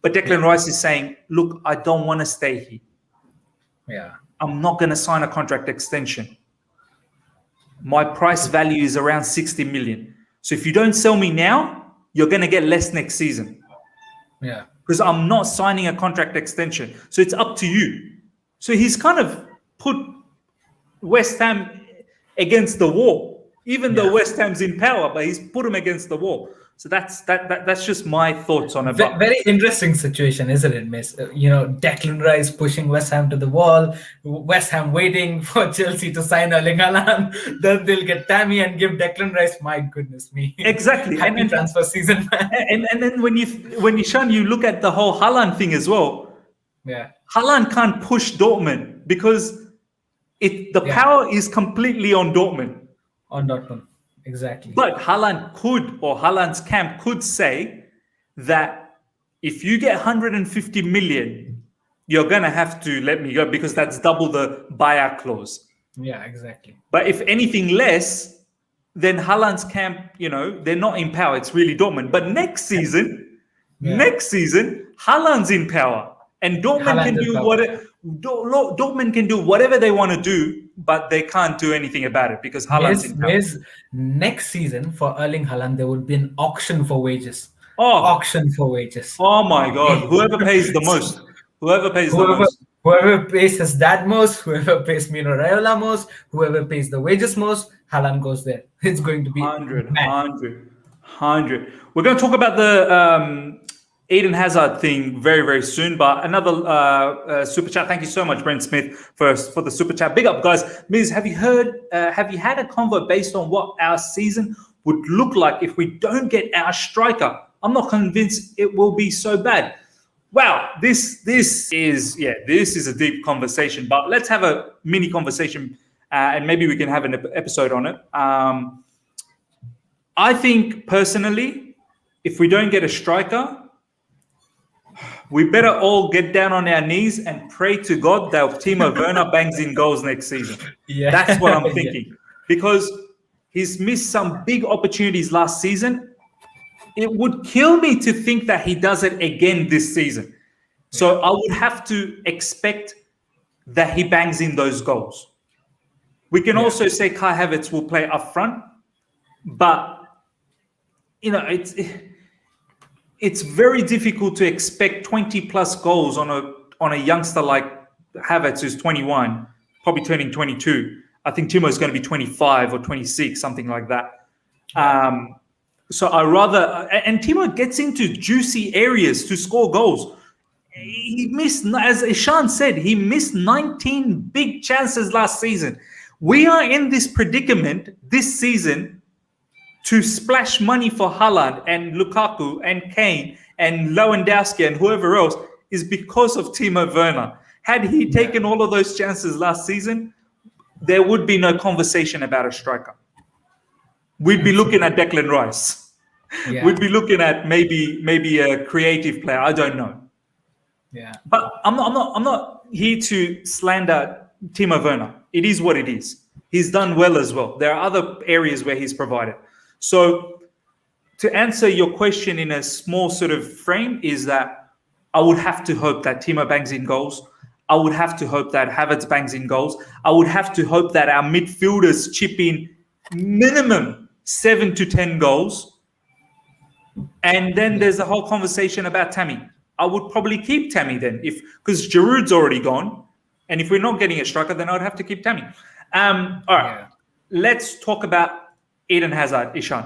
But Declan Rice is saying, look, I don't want to stay here. Yeah. I'm not going to sign a contract extension. My price value is around 60 million. So if you don't sell me now, you're going to get less next season. Yeah. Because I'm not signing a contract extension. So it's up to you. So he's kind of put West Ham against the wall, even though West Ham's in power, but he's put him against the wall. So that's just my thoughts on it. Very interesting situation, isn't it, Miss? Declan Rice pushing West Ham to the wall, West Ham waiting for Chelsea to sign Erling Haaland. Then they'll get Tammy and give Declan Rice. My goodness me! Exactly. Happy transfer season. and then when you look at the whole Haaland thing as well. Yeah. Haaland can't push Dortmund because the power is completely on Dortmund. On Dortmund. Exactly. But Haaland's camp could say that if you get 150 million, you're going to have to let me go because that's double the buyout clause. Yeah, exactly. But if anything less, then Haaland's camp, they're not in power. It's really Dortmund. But next season, Haaland's in power. And Dortmund can do whatever they want to do, but they can't do anything about it because Haaland's in power. Next season for Erling Haaland, there would be an auction for wages. Auction for wages. Oh my God! Whoever pays the most. Whoever pays his dad most, whoever pays Mino Raiola most, whoever pays the wages most, Haaland goes there. It's going to be 100. We're going to talk about the Eden Hazard thing very, very soon, but another super chat. Thank you so much, Brent Smith, for the super chat. Big up, guys. Miz, have you had a convo based on what our season would look like if we don't get our striker? I'm not convinced it will be so bad. Wow, this is a deep conversation, but let's have a mini conversation and maybe we can have an episode on it. I think personally, if we don't get a striker, we better all get down on our knees and pray to God that Timo Werner bangs in goals next season. Yeah. That's what I'm thinking. Because he's missed some big opportunities last season. It would kill me to think that he does it again this season. So I would have to expect that he bangs in those goals. We can also say Kai Havertz will play up front. But, it's very difficult to expect 20 plus goals on on a youngster like Havertz, who's 21, probably turning 22. I think Timo is going to be 25 or 26, something like that. So I rather, and Timo gets into juicy areas to score goals. He missed, as Ishan said, he missed 19 big chances last season. We are in this predicament this season to splash money for Haaland and Lukaku and Kane and Lewandowski and whoever else is because of Timo Werner. Had he taken all of those chances last season, there would be no conversation about a striker. We'd be looking at Declan Rice. Yeah. We'd be looking at maybe a creative player. I don't know. Yeah. But I'm not here to slander Timo Werner. It is what it is. He's done well as well. There are other areas where he's provided. So to answer your question in a small sort of frame is that I would have to hope that Timo bangs in goals. I would have to hope that Havertz bangs in goals. I would have to hope that our midfielders chip in minimum 7 to 10 goals. And then there's the whole conversation about Tammy. I would probably keep Tammy then, because Giroud's already gone. And if we're not getting a striker, then I'd have to keep Tammy. All right, let's talk about Eden Hazard, Ishan.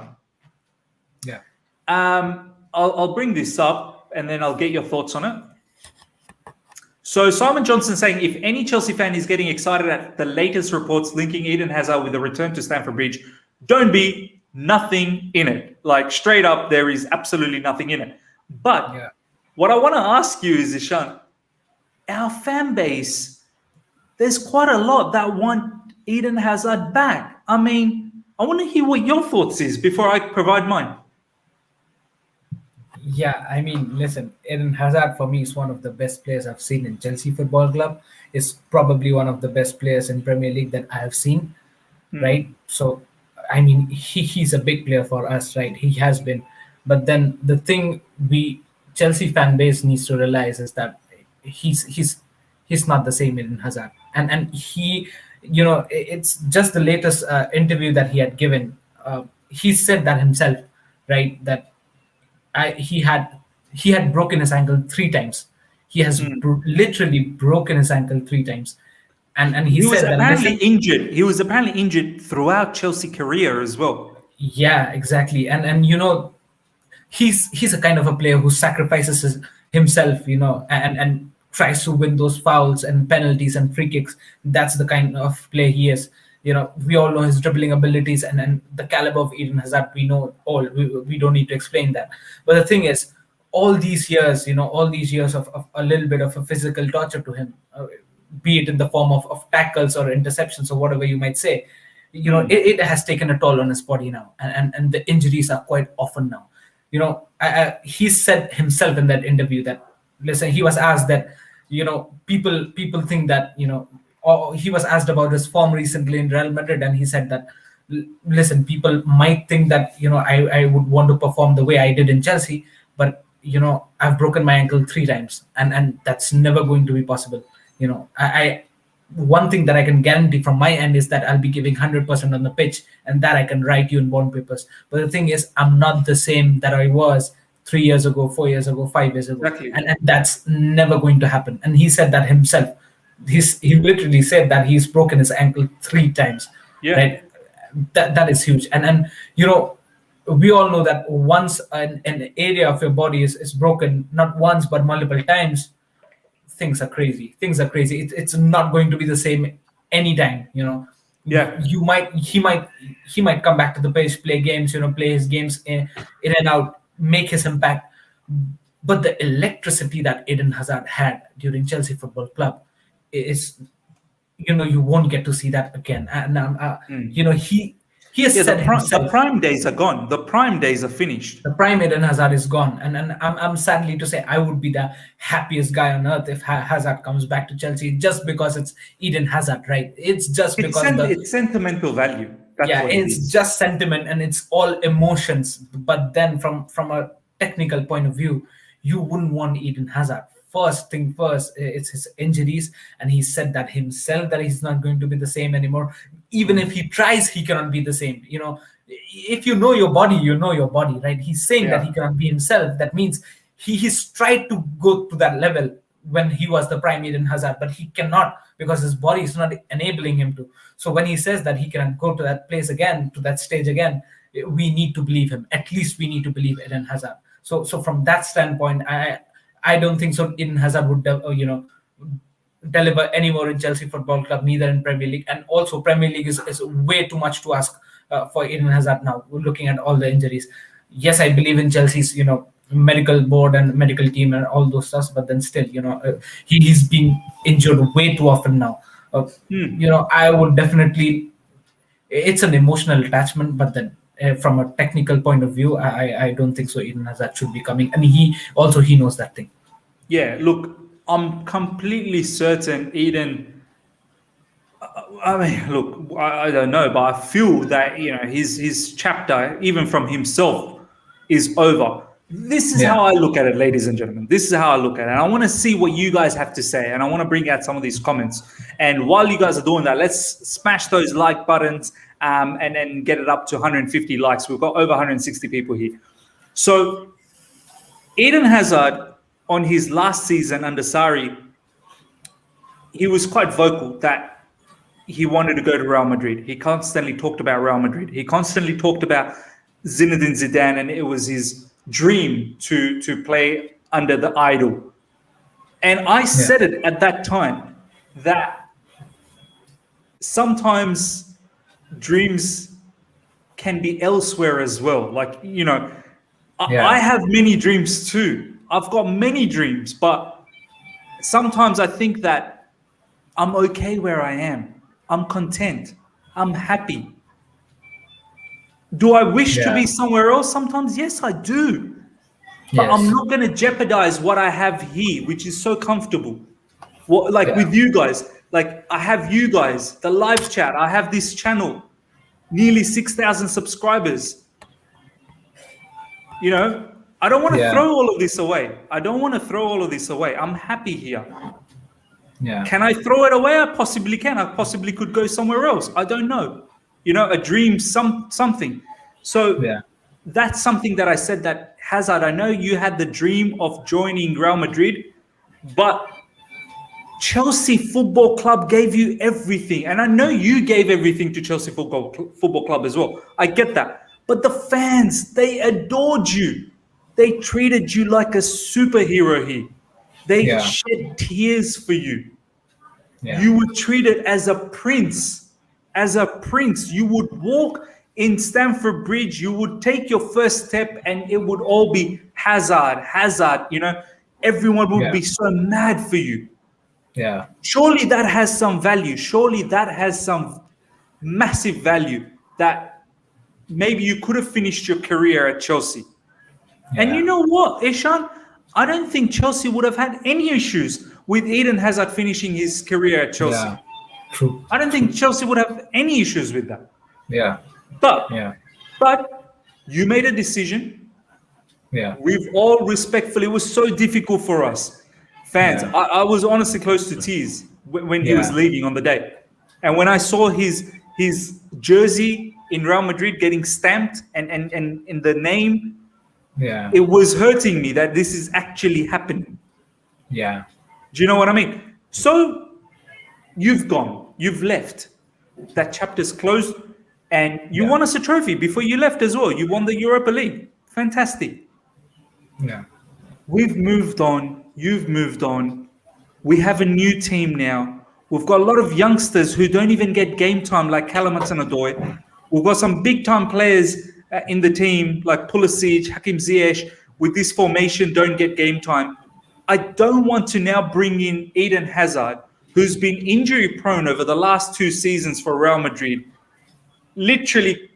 Yeah. I'll bring this up and then I'll get your thoughts on it. So Simon Johnson saying, if any Chelsea fan is getting excited at the latest reports linking Eden Hazard with a return to Stamford Bridge, don't be. Nothing in it. Like straight up, there is absolutely nothing in it. But what I want to ask you is, Ishan, our fan base, there's quite a lot that want Eden Hazard back. I mean, I want to hear what your thoughts is before I provide mine. Yeah, I mean, listen, Eden Hazard for me is one of the best players I've seen in Chelsea Football Club. Is probably one of the best players in Premier League that I have seen, right? So, I mean, he's a big player for us, right? He has been. But then the thing Chelsea fan base needs to realize is that he's not the same Eden Hazard. And he, it's just the latest interview that he had given. He said that himself, right? That he had broken his ankle 3 times. He has literally broken his ankle 3 times. And he was said apparently injured. He was apparently injured throughout Chelsea career as well. Yeah, exactly. And he's a kind of a player who sacrifices himself, and tries to win those fouls and penalties and free kicks. That's the kind of player he is. We all know his dribbling abilities and the caliber of Eden Hazard. We know all. We don't need to explain that. But the thing is, all these years of a little bit of a physical torture to him, be it in the form of tackles or interceptions or whatever you might say, it has taken a toll on his body now, and the injuries are quite often now. He said himself in that interview that, listen, he was asked that, people think that, or he was asked about his form recently in Real Madrid, and he said that, listen, people might think that, I would want to perform the way I did in Chelsea, but, I've broken my ankle 3 times, and that's never going to be possible. One thing that I can guarantee from my end is that I'll be giving 100% on the pitch, and that I can write you in bond papers. But the thing is, I'm not the same that I was 3 years ago, 4 years ago, 5 years ago. Exactly. And that's never going to happen. And he said that himself. He literally said that he's broken his ankle 3 times. Yeah. Right? That is huge. And we all know that once an area of your body is broken, not once but multiple times, things are crazy. It's not going to be the same anytime. Yeah. He might come back to the pitch, play games, play his games in and out, make his impact. But the electricity that Eden Hazard had during Chelsea Football Club is, you won't get to see that again. And he has said himself, the prime days are gone. The prime days are finished. the prime Eden Hazard is gone, and I'm sadly to say I would be the happiest guy on earth if Hazard comes back to Chelsea, just because it's Eden Hazard, right? It's just because it's sentimental value. That's what it's just sentiment and it's all emotions. But then from a technical point of view, you wouldn't want Eden Hazard. First thing first, it's his injuries, and he said that himself that he's not going to be the same anymore. Even if he tries, he cannot be the same. If you know your body, you know your body, right? He's saying that he cannot be himself. That means he's tried to go to that level when he was the prime Eden Hazard, but he cannot because his body is not enabling him to. So when he says that he can go to that place again, to that stage again, we need to believe him. At least we need to believe Eden Hazard. So from that standpoint, I don't think so. Eden Hazard would deliver anymore in Chelsea Football Club, neither in Premier League. And also Premier League is way too much to ask for Eden Hazard now, looking at all the injuries. Yes, I believe in Chelsea's, medical board and medical team and all those stuff, but then still, he's been injured way too often now. I would definitely, it's an emotional attachment, but then from a technical point of view, I don't think so Eden Hazard should be coming. And he knows that thing. Yeah, look, I'm completely certain Eden. I mean, look, I don't know, but I feel that his chapter, even from himself, is over. This is how I look at it, ladies and gentlemen. This is how I look at it. And I want to see what you guys have to say, and I want to bring out some of these comments. And while you guys are doing that, let's smash those like buttons and then get it up to 150 likes. We've got over 160 people here. So Eden Hazard, on his last season under Sarri, he was quite vocal that he wanted to go to Real Madrid. He constantly talked about Real Madrid. He constantly talked about Zinedine Zidane, and it was his dream to play under the idol. And I said it at that time that sometimes dreams can be elsewhere as well. Like, I have many dreams too. I've got many dreams, but sometimes I think that I'm okay where I am. I'm content. I'm happy. Do I wish to be somewhere else? Sometimes, yes, I do. But I'm not going to jeopardize what I have here, which is so comfortable. With you guys, like I have you guys, the live chat. I have this channel, nearly 6,000 subscribers. I don't want to throw all of this away. I'm happy here. Yeah. Can I throw it away? I possibly can. I possibly could go somewhere else. I don't know. A dream, something. So that's something that I said that Hazard, I know you had the dream of joining Real Madrid, but Chelsea Football Club gave you everything. And I know you gave everything to Chelsea Football Club as well. I get that. But the fans, they adored you. They treated you like a superhero here. They shed tears for you. Yeah. You were treated as a prince. As a prince, you would walk in Stamford Bridge, you would take your first step and it would all be Hazard. Everyone would be so mad for you. Yeah. Surely that has some value. Surely that has some massive value that maybe you could have finished your career at Chelsea. Yeah. And you know what, Ishan? I don't think Chelsea would have had any issues with Eden Hazard finishing his career at Chelsea. Yeah. True. I don't think Chelsea would have any issues with that. Yeah. But you made a decision. Yeah. We've all respectfully, it was so difficult for us fans. Yeah. I was honestly close to tears when he was leaving on the day. And when I saw his jersey in Real Madrid getting stamped and in the name, it was hurting me that this is actually happening. Yeah. Do you know what I mean? So you've gone, you've left. That chapter's closed, and you won us a trophy before you left as well. You won the Europa League. Fantastic. Yeah. We've moved on. You've moved on. We have a new team now. We've got a lot of youngsters who don't even get game time, like Callum Hudson-Odoi. We've got some big-time players in the team, like Pulisic, Hakim Ziyech. With this formation, don't get game time. I don't want to now bring in Eden Hazard, who's been injury-prone over the last 2 seasons for Real Madrid. Literally,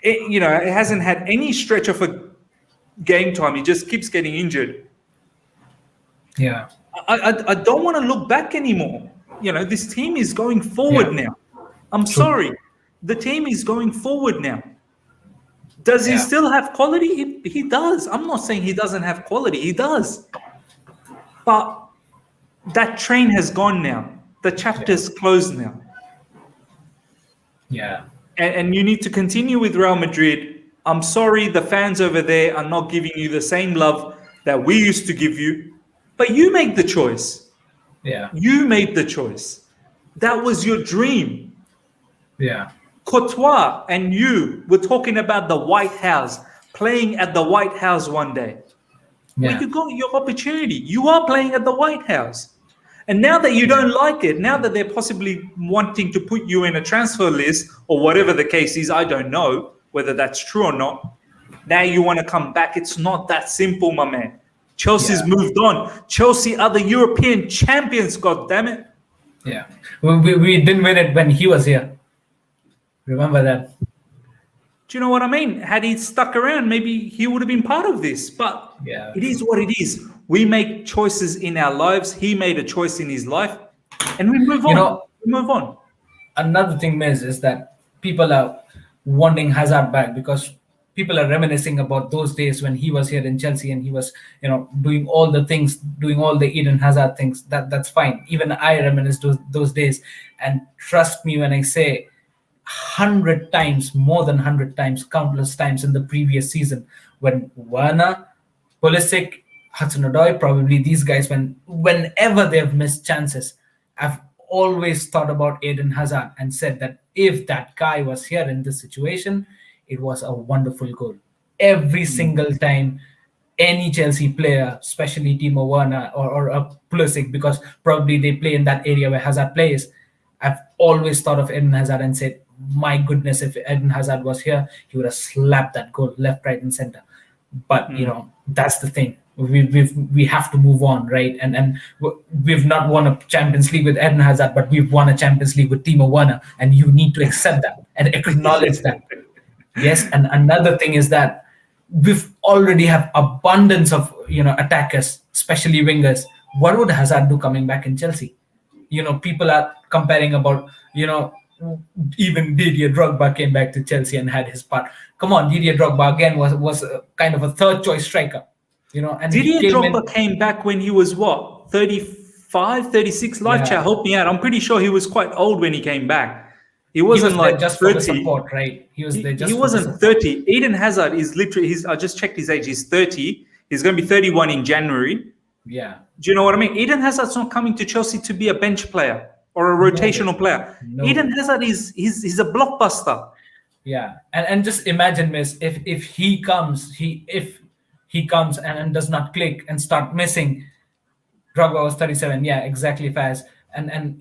it hasn't had any stretch of a game time. He just keeps getting injured. Yeah. I don't want to look back anymore. This team is going forward now. I'm sorry. The team is going forward now. Does he still have quality? He does. I'm not saying he doesn't have quality. He does. But that train has gone now. The chapter's closed now. Yeah. And you need to continue with Real Madrid. I'm sorry, the fans over there are not giving you the same love that we used to give you. But you make the choice. Yeah. You made the choice. That was your dream. Yeah. Courtois and you were talking about the White House, playing at the White House one day. Well, Yeah. you got your opportunity. You are playing at the White House. And now that you don't like it, now that they're possibly wanting to put you in a transfer list or whatever the case is, I don't know whether that's true or not. Now you want to come back. It's not that simple, my man. Chelsea's moved on. Chelsea are the European champions, God damn it. Yeah. We didn't win it when he was here. Remember that. Do you know what I mean? Had he stuck around, maybe he would have been part of this. But Yeah. it is what it is. We make choices in our lives. He made a choice in his life, and we move on. We move on. Another thing, Miz, is that people are wanting Hazard back because people are reminiscing about those days when he was here in Chelsea and he was, doing all the things, doing all the Eden Hazard things. That's fine. Even I reminisce those days. And trust me when I say 100 times, more than 100 times, countless times in the previous season when Werner, Pulisic, Hudson-Odoi, probably these guys, whenever they've missed chances, I've always thought about Eden Hazard and said that if that guy was here in this situation, it was a wonderful goal. Every single time, any Chelsea player, especially Timo Werner or Pulisic, because probably they play in that area where Hazard plays, I've always thought of Eden Hazard and said, my goodness, if Eden Hazard was here, he would have slapped that goal left, right, and center. But that's the thing. We have to move on, right? And we've not won a Champions League with Eden Hazard, but we've won a Champions League with Timo Werner, and you need to accept that and acknowledge that. Yes, and another thing is that we've already have abundance of attackers, especially wingers. What would Hazard do coming back in Chelsea? People are comparing about even Didier Drogba came back to Chelsea and had his part. Come on, Didier Drogba again was a kind of a third choice striker. And Didier Drogba came back when he was what, 35, 36? Live chat, help me out. I'm pretty sure he was quite old when he came back. He wasn't like just 30. for the support, right? He was there just he wasn't 30. Eden Hazard is literally, I just checked his age. He's 30. He's going to be 31 in January. Yeah. Do you know what I mean? Eden Hazard's not coming to Chelsea to be a bench player or a rotational player. No. Eden Hazard he's a blockbuster. Yeah, and just imagine, Miss, if he comes, and does not click and start missing. Drogba was 37. Yeah, exactly, Faz. And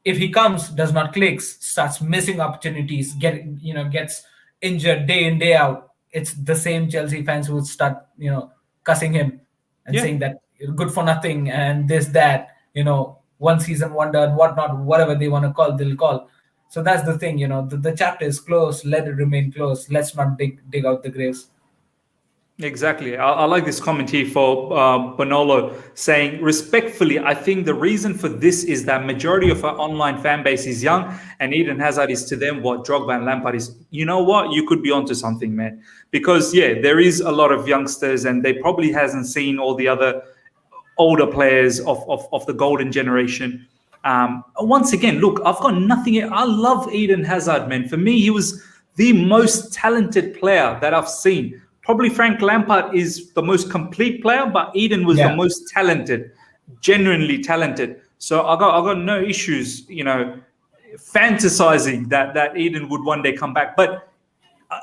if he comes, does not click, starts missing opportunities, gets injured day in, day out, it's the same Chelsea fans who would start, cussing him and saying that you're good for nothing and this, that, one season wonder and whatnot, whatever they want to call, they'll call. So that's the thing, the chapter is closed, let it remain closed. Let's not dig out the graves. Exactly. I like this comment here for Bonolo saying, respectfully, I think the reason for this is that majority of our online fan base is young and Eden Hazard is to them what Drogba and Lampard is. You know what? You could be onto something, man. Because, there is a lot of youngsters and they probably hasn't seen all the other older players of the golden generation. Once again, look, I've got nothing. I love Eden Hazard, man. For me, he was the most talented player that I've seen. Probably Frank Lampard is the most complete player, but Eden was the most talented, genuinely talented. So I got no issues, fantasizing that Eden would one day come back. But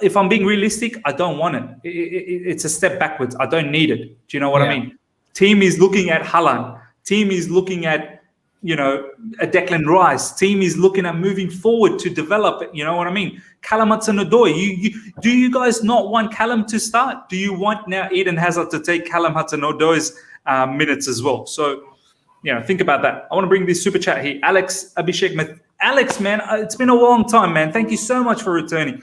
if I'm being realistic, I don't want it. It's a step backwards. I don't need it. Do you know what I mean? Team is looking at Haaland. Team is looking at a Declan Rice. Team is looking at moving forward to develop it. You know what I mean? Callum Hudson-Odoi. Do you guys not want Callum to start? Do you want now Eden Hazard to take Callum Hudson-Odoi's minutes as well? So, think about that. I want to bring this super chat here. Alex Abhishek. Alex, man, it's been a long time, man. Thank you so much for returning.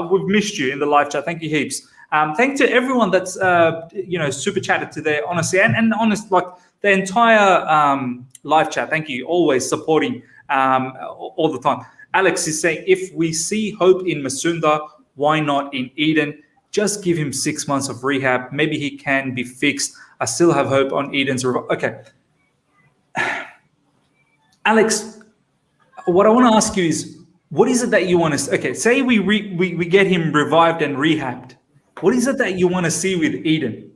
We've missed you in the live chat. Thank you heaps. Thank to everyone that's super chatted today, honestly, and honest, like the entire live chat. Thank you, always supporting all the time. Alex is saying, if we see hope in Masunda, why not in Eden? Just give him 6 months of rehab. Maybe he can be fixed. I still have hope on Eden's. Okay, Alex, what I want to ask you is, what is it that you want to? Okay, say we get him revived and rehabbed. What is it that you want to see with Eden?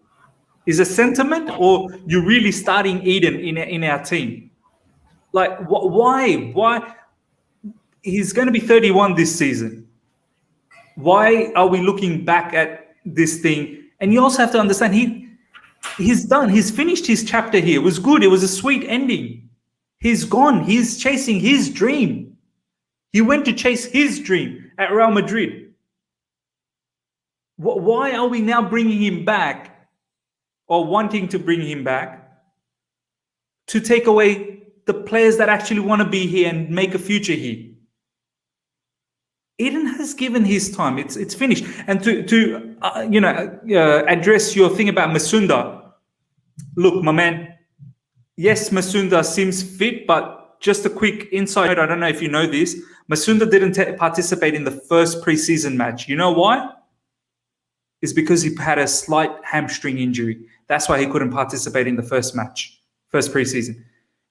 is a sentiment, or you really starting Eden in our team? Like, why? He's going to be 31 this season. Why are we looking back at this thing? And you also have to understand he's done. He's finished his chapter here. It was good. It was a sweet ending. He's gone. He's chasing his dream. He went to chase his dream at Real Madrid. Why are we now bringing him back, or wanting to bring him back, to take away the players that actually want to be here and make a future here? Eden has given his time. It's finished. And to address your thing about Masunda. Look, my man. Yes, Masunda seems fit, but just a quick insight note. I don't know if you know this. Masunda didn't participate in the first preseason match. You know why? It's because he had a slight hamstring injury. That's why he couldn't participate in the first preseason.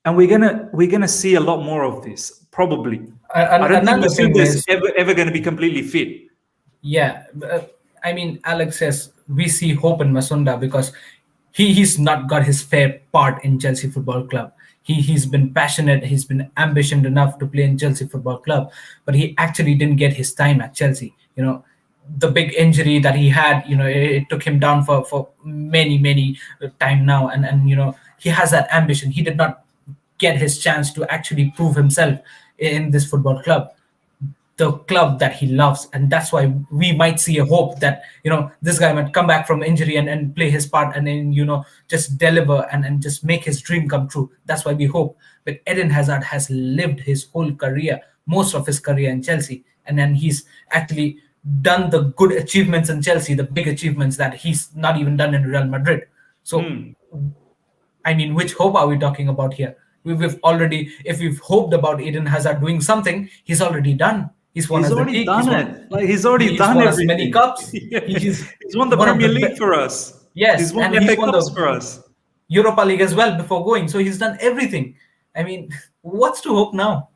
And we're gonna see a lot more of this, probably. I don't think Masunda is ever going to be completely fit. Yeah, I mean, Alex says we see hope in Masunda because he's not got his fair part in Chelsea Football Club. He's been passionate, he's been ambitious enough to play in Chelsea Football Club, but he actually didn't get his time at Chelsea. You know, the big injury that he had, you know, it took him down for many time now, and you know, he has that ambition. He did not get his chance to actually prove himself in this football club, the club that he loves. And that's why we might see a hope that, you know, this guy might come back from injury and play his part, and then, you know, just deliver and just make his dream come true. That's why we hope. But Eden Hazard has lived his whole career, most of his career in Chelsea, and then he's actually done the good achievements in Chelsea, the big achievements that he's not even done in Real Madrid. So I mean, which hope are we talking about here? We've already, if we've hoped about Eden Hazard doing something, he's already done. He's already done it. He's already done everything. Many cups. Yeah. He's won the Premier League for us. Yes, he's won the FA Cups for us. Europa League as well before going. So he's done everything. I mean, what's to hope now?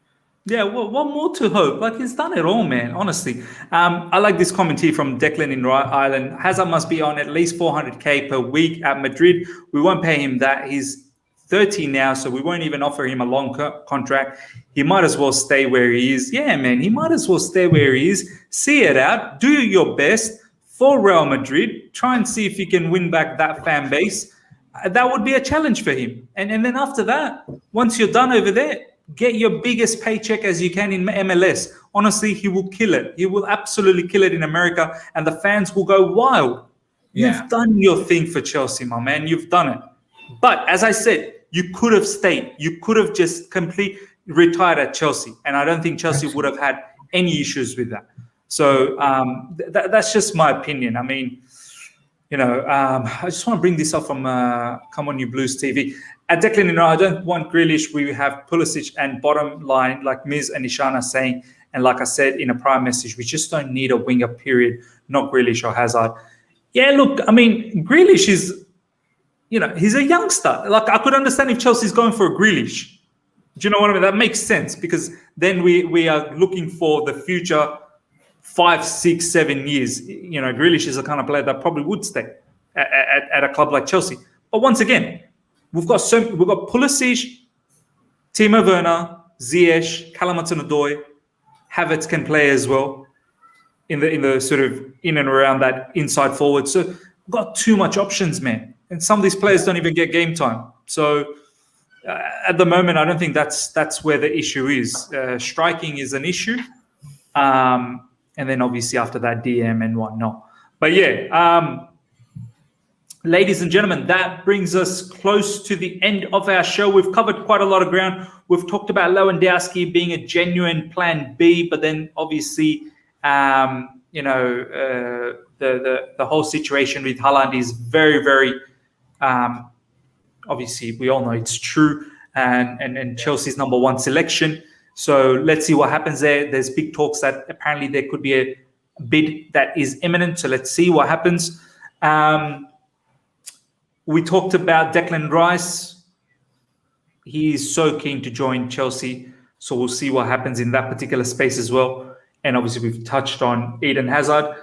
Yeah, well, what more to hope? Like, he's done it all, man, honestly. I like this comment here from Declan in Ireland. Hazard must be on at least 400k per week at Madrid. We won't pay him that. He's 30 now, so we won't even offer him a long contract. He might as well stay where he is. Yeah, man, he might as well stay where he is. See it out. Do your best for Real Madrid. Try and see if you can win back that fan base. That would be a challenge for him. And then after that, once you're done over there, get your biggest paycheck as you can in MLS. Honestly, he will kill it. He will absolutely kill it in America, and the fans will go wild. You've done your thing for Chelsea, my man. You've done it. But as I said, you could have stayed. You could have just completely retired at Chelsea. And I don't think Chelsea would have had any issues with that. So that's just my opinion. I mean, you know, I just want to bring this up from Come On You Blues TV. At Declan, you know, I don't want Grealish. We have Pulisic, and bottom line, like Miz and Ishan are saying, and like I said in a prior message, we just don't need a winger, period, not Grealish or Hazard. Yeah, look, I mean, Grealish is, you know, he's a youngster. Like, I could understand if Chelsea's going for a Grealish. Do you know what I mean? That makes sense, because then we are looking for the future 5, 6, 7 years. You know, Grealish is the kind of player that probably would stay at a club like Chelsea. But once again, we've got Pulisic, Timo Werner, Ziyech, Callum Hudson-Odoi. Havertz can play as well in the sort of in and around that inside forward. So we've got too much options, man. And some of these players don't even get game time. So at the moment, I don't think that's where the issue is. Striking is an issue. And then obviously after that, DM and whatnot. But yeah, ladies and gentlemen, that brings us close to the end of our show. We've covered quite a lot of ground. We've talked about Lewandowski being a genuine plan B, but then obviously, you know, the whole situation with Haaland is very, very, obviously, we all know it's true, and Chelsea's #1 selection. So let's see what happens there. There's big talks that apparently there could be a bid that is imminent. So let's see what happens. We talked about Declan Rice. He's so keen to join Chelsea. So we'll see what happens in that particular space as well. And obviously we've touched on Eden Hazard.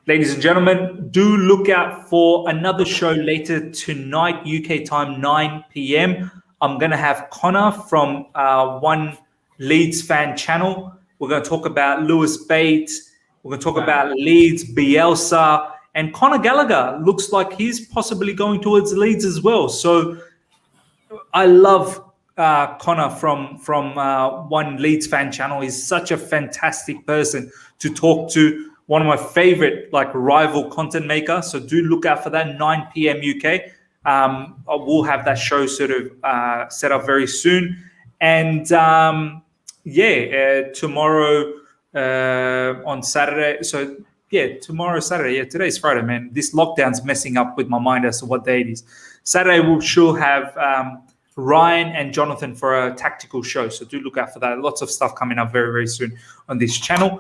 ladies and gentlemen, do look out for another show later tonight, UK time, 9 p.m. I'm going to have Connor from One Leeds fan channel. We're going to talk about Lewis Bates. We're going to talk about Leeds, Bielsa, and Conor Gallagher. Looks like he's possibly going towards Leeds as well. So I love Connor from One Leeds fan channel. He's such a fantastic person to talk to. One of my favorite rival content maker. So do look out for that, 9 p.m. UK. I will have that show sort of set up very soon. And tomorrow on Saturday. So tomorrow Saturday. Today's Friday, man. This lockdown's messing up with my mind as to what day it is. Saturday we'll sure have Ryan and Jonathan for a tactical show. So do look out for that. Lots of stuff coming up very, very soon on this channel.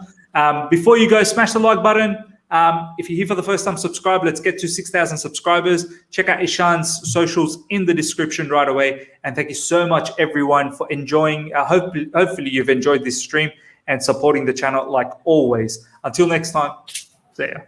Before you go, smash the like button. If you're here for the first time, subscribe. Let's get to 6,000 subscribers. Check out Ishan's socials in the description right away. And thank you so much, everyone, for enjoying. Hopefully you've enjoyed this stream and supporting the channel like always. Until next time, see ya.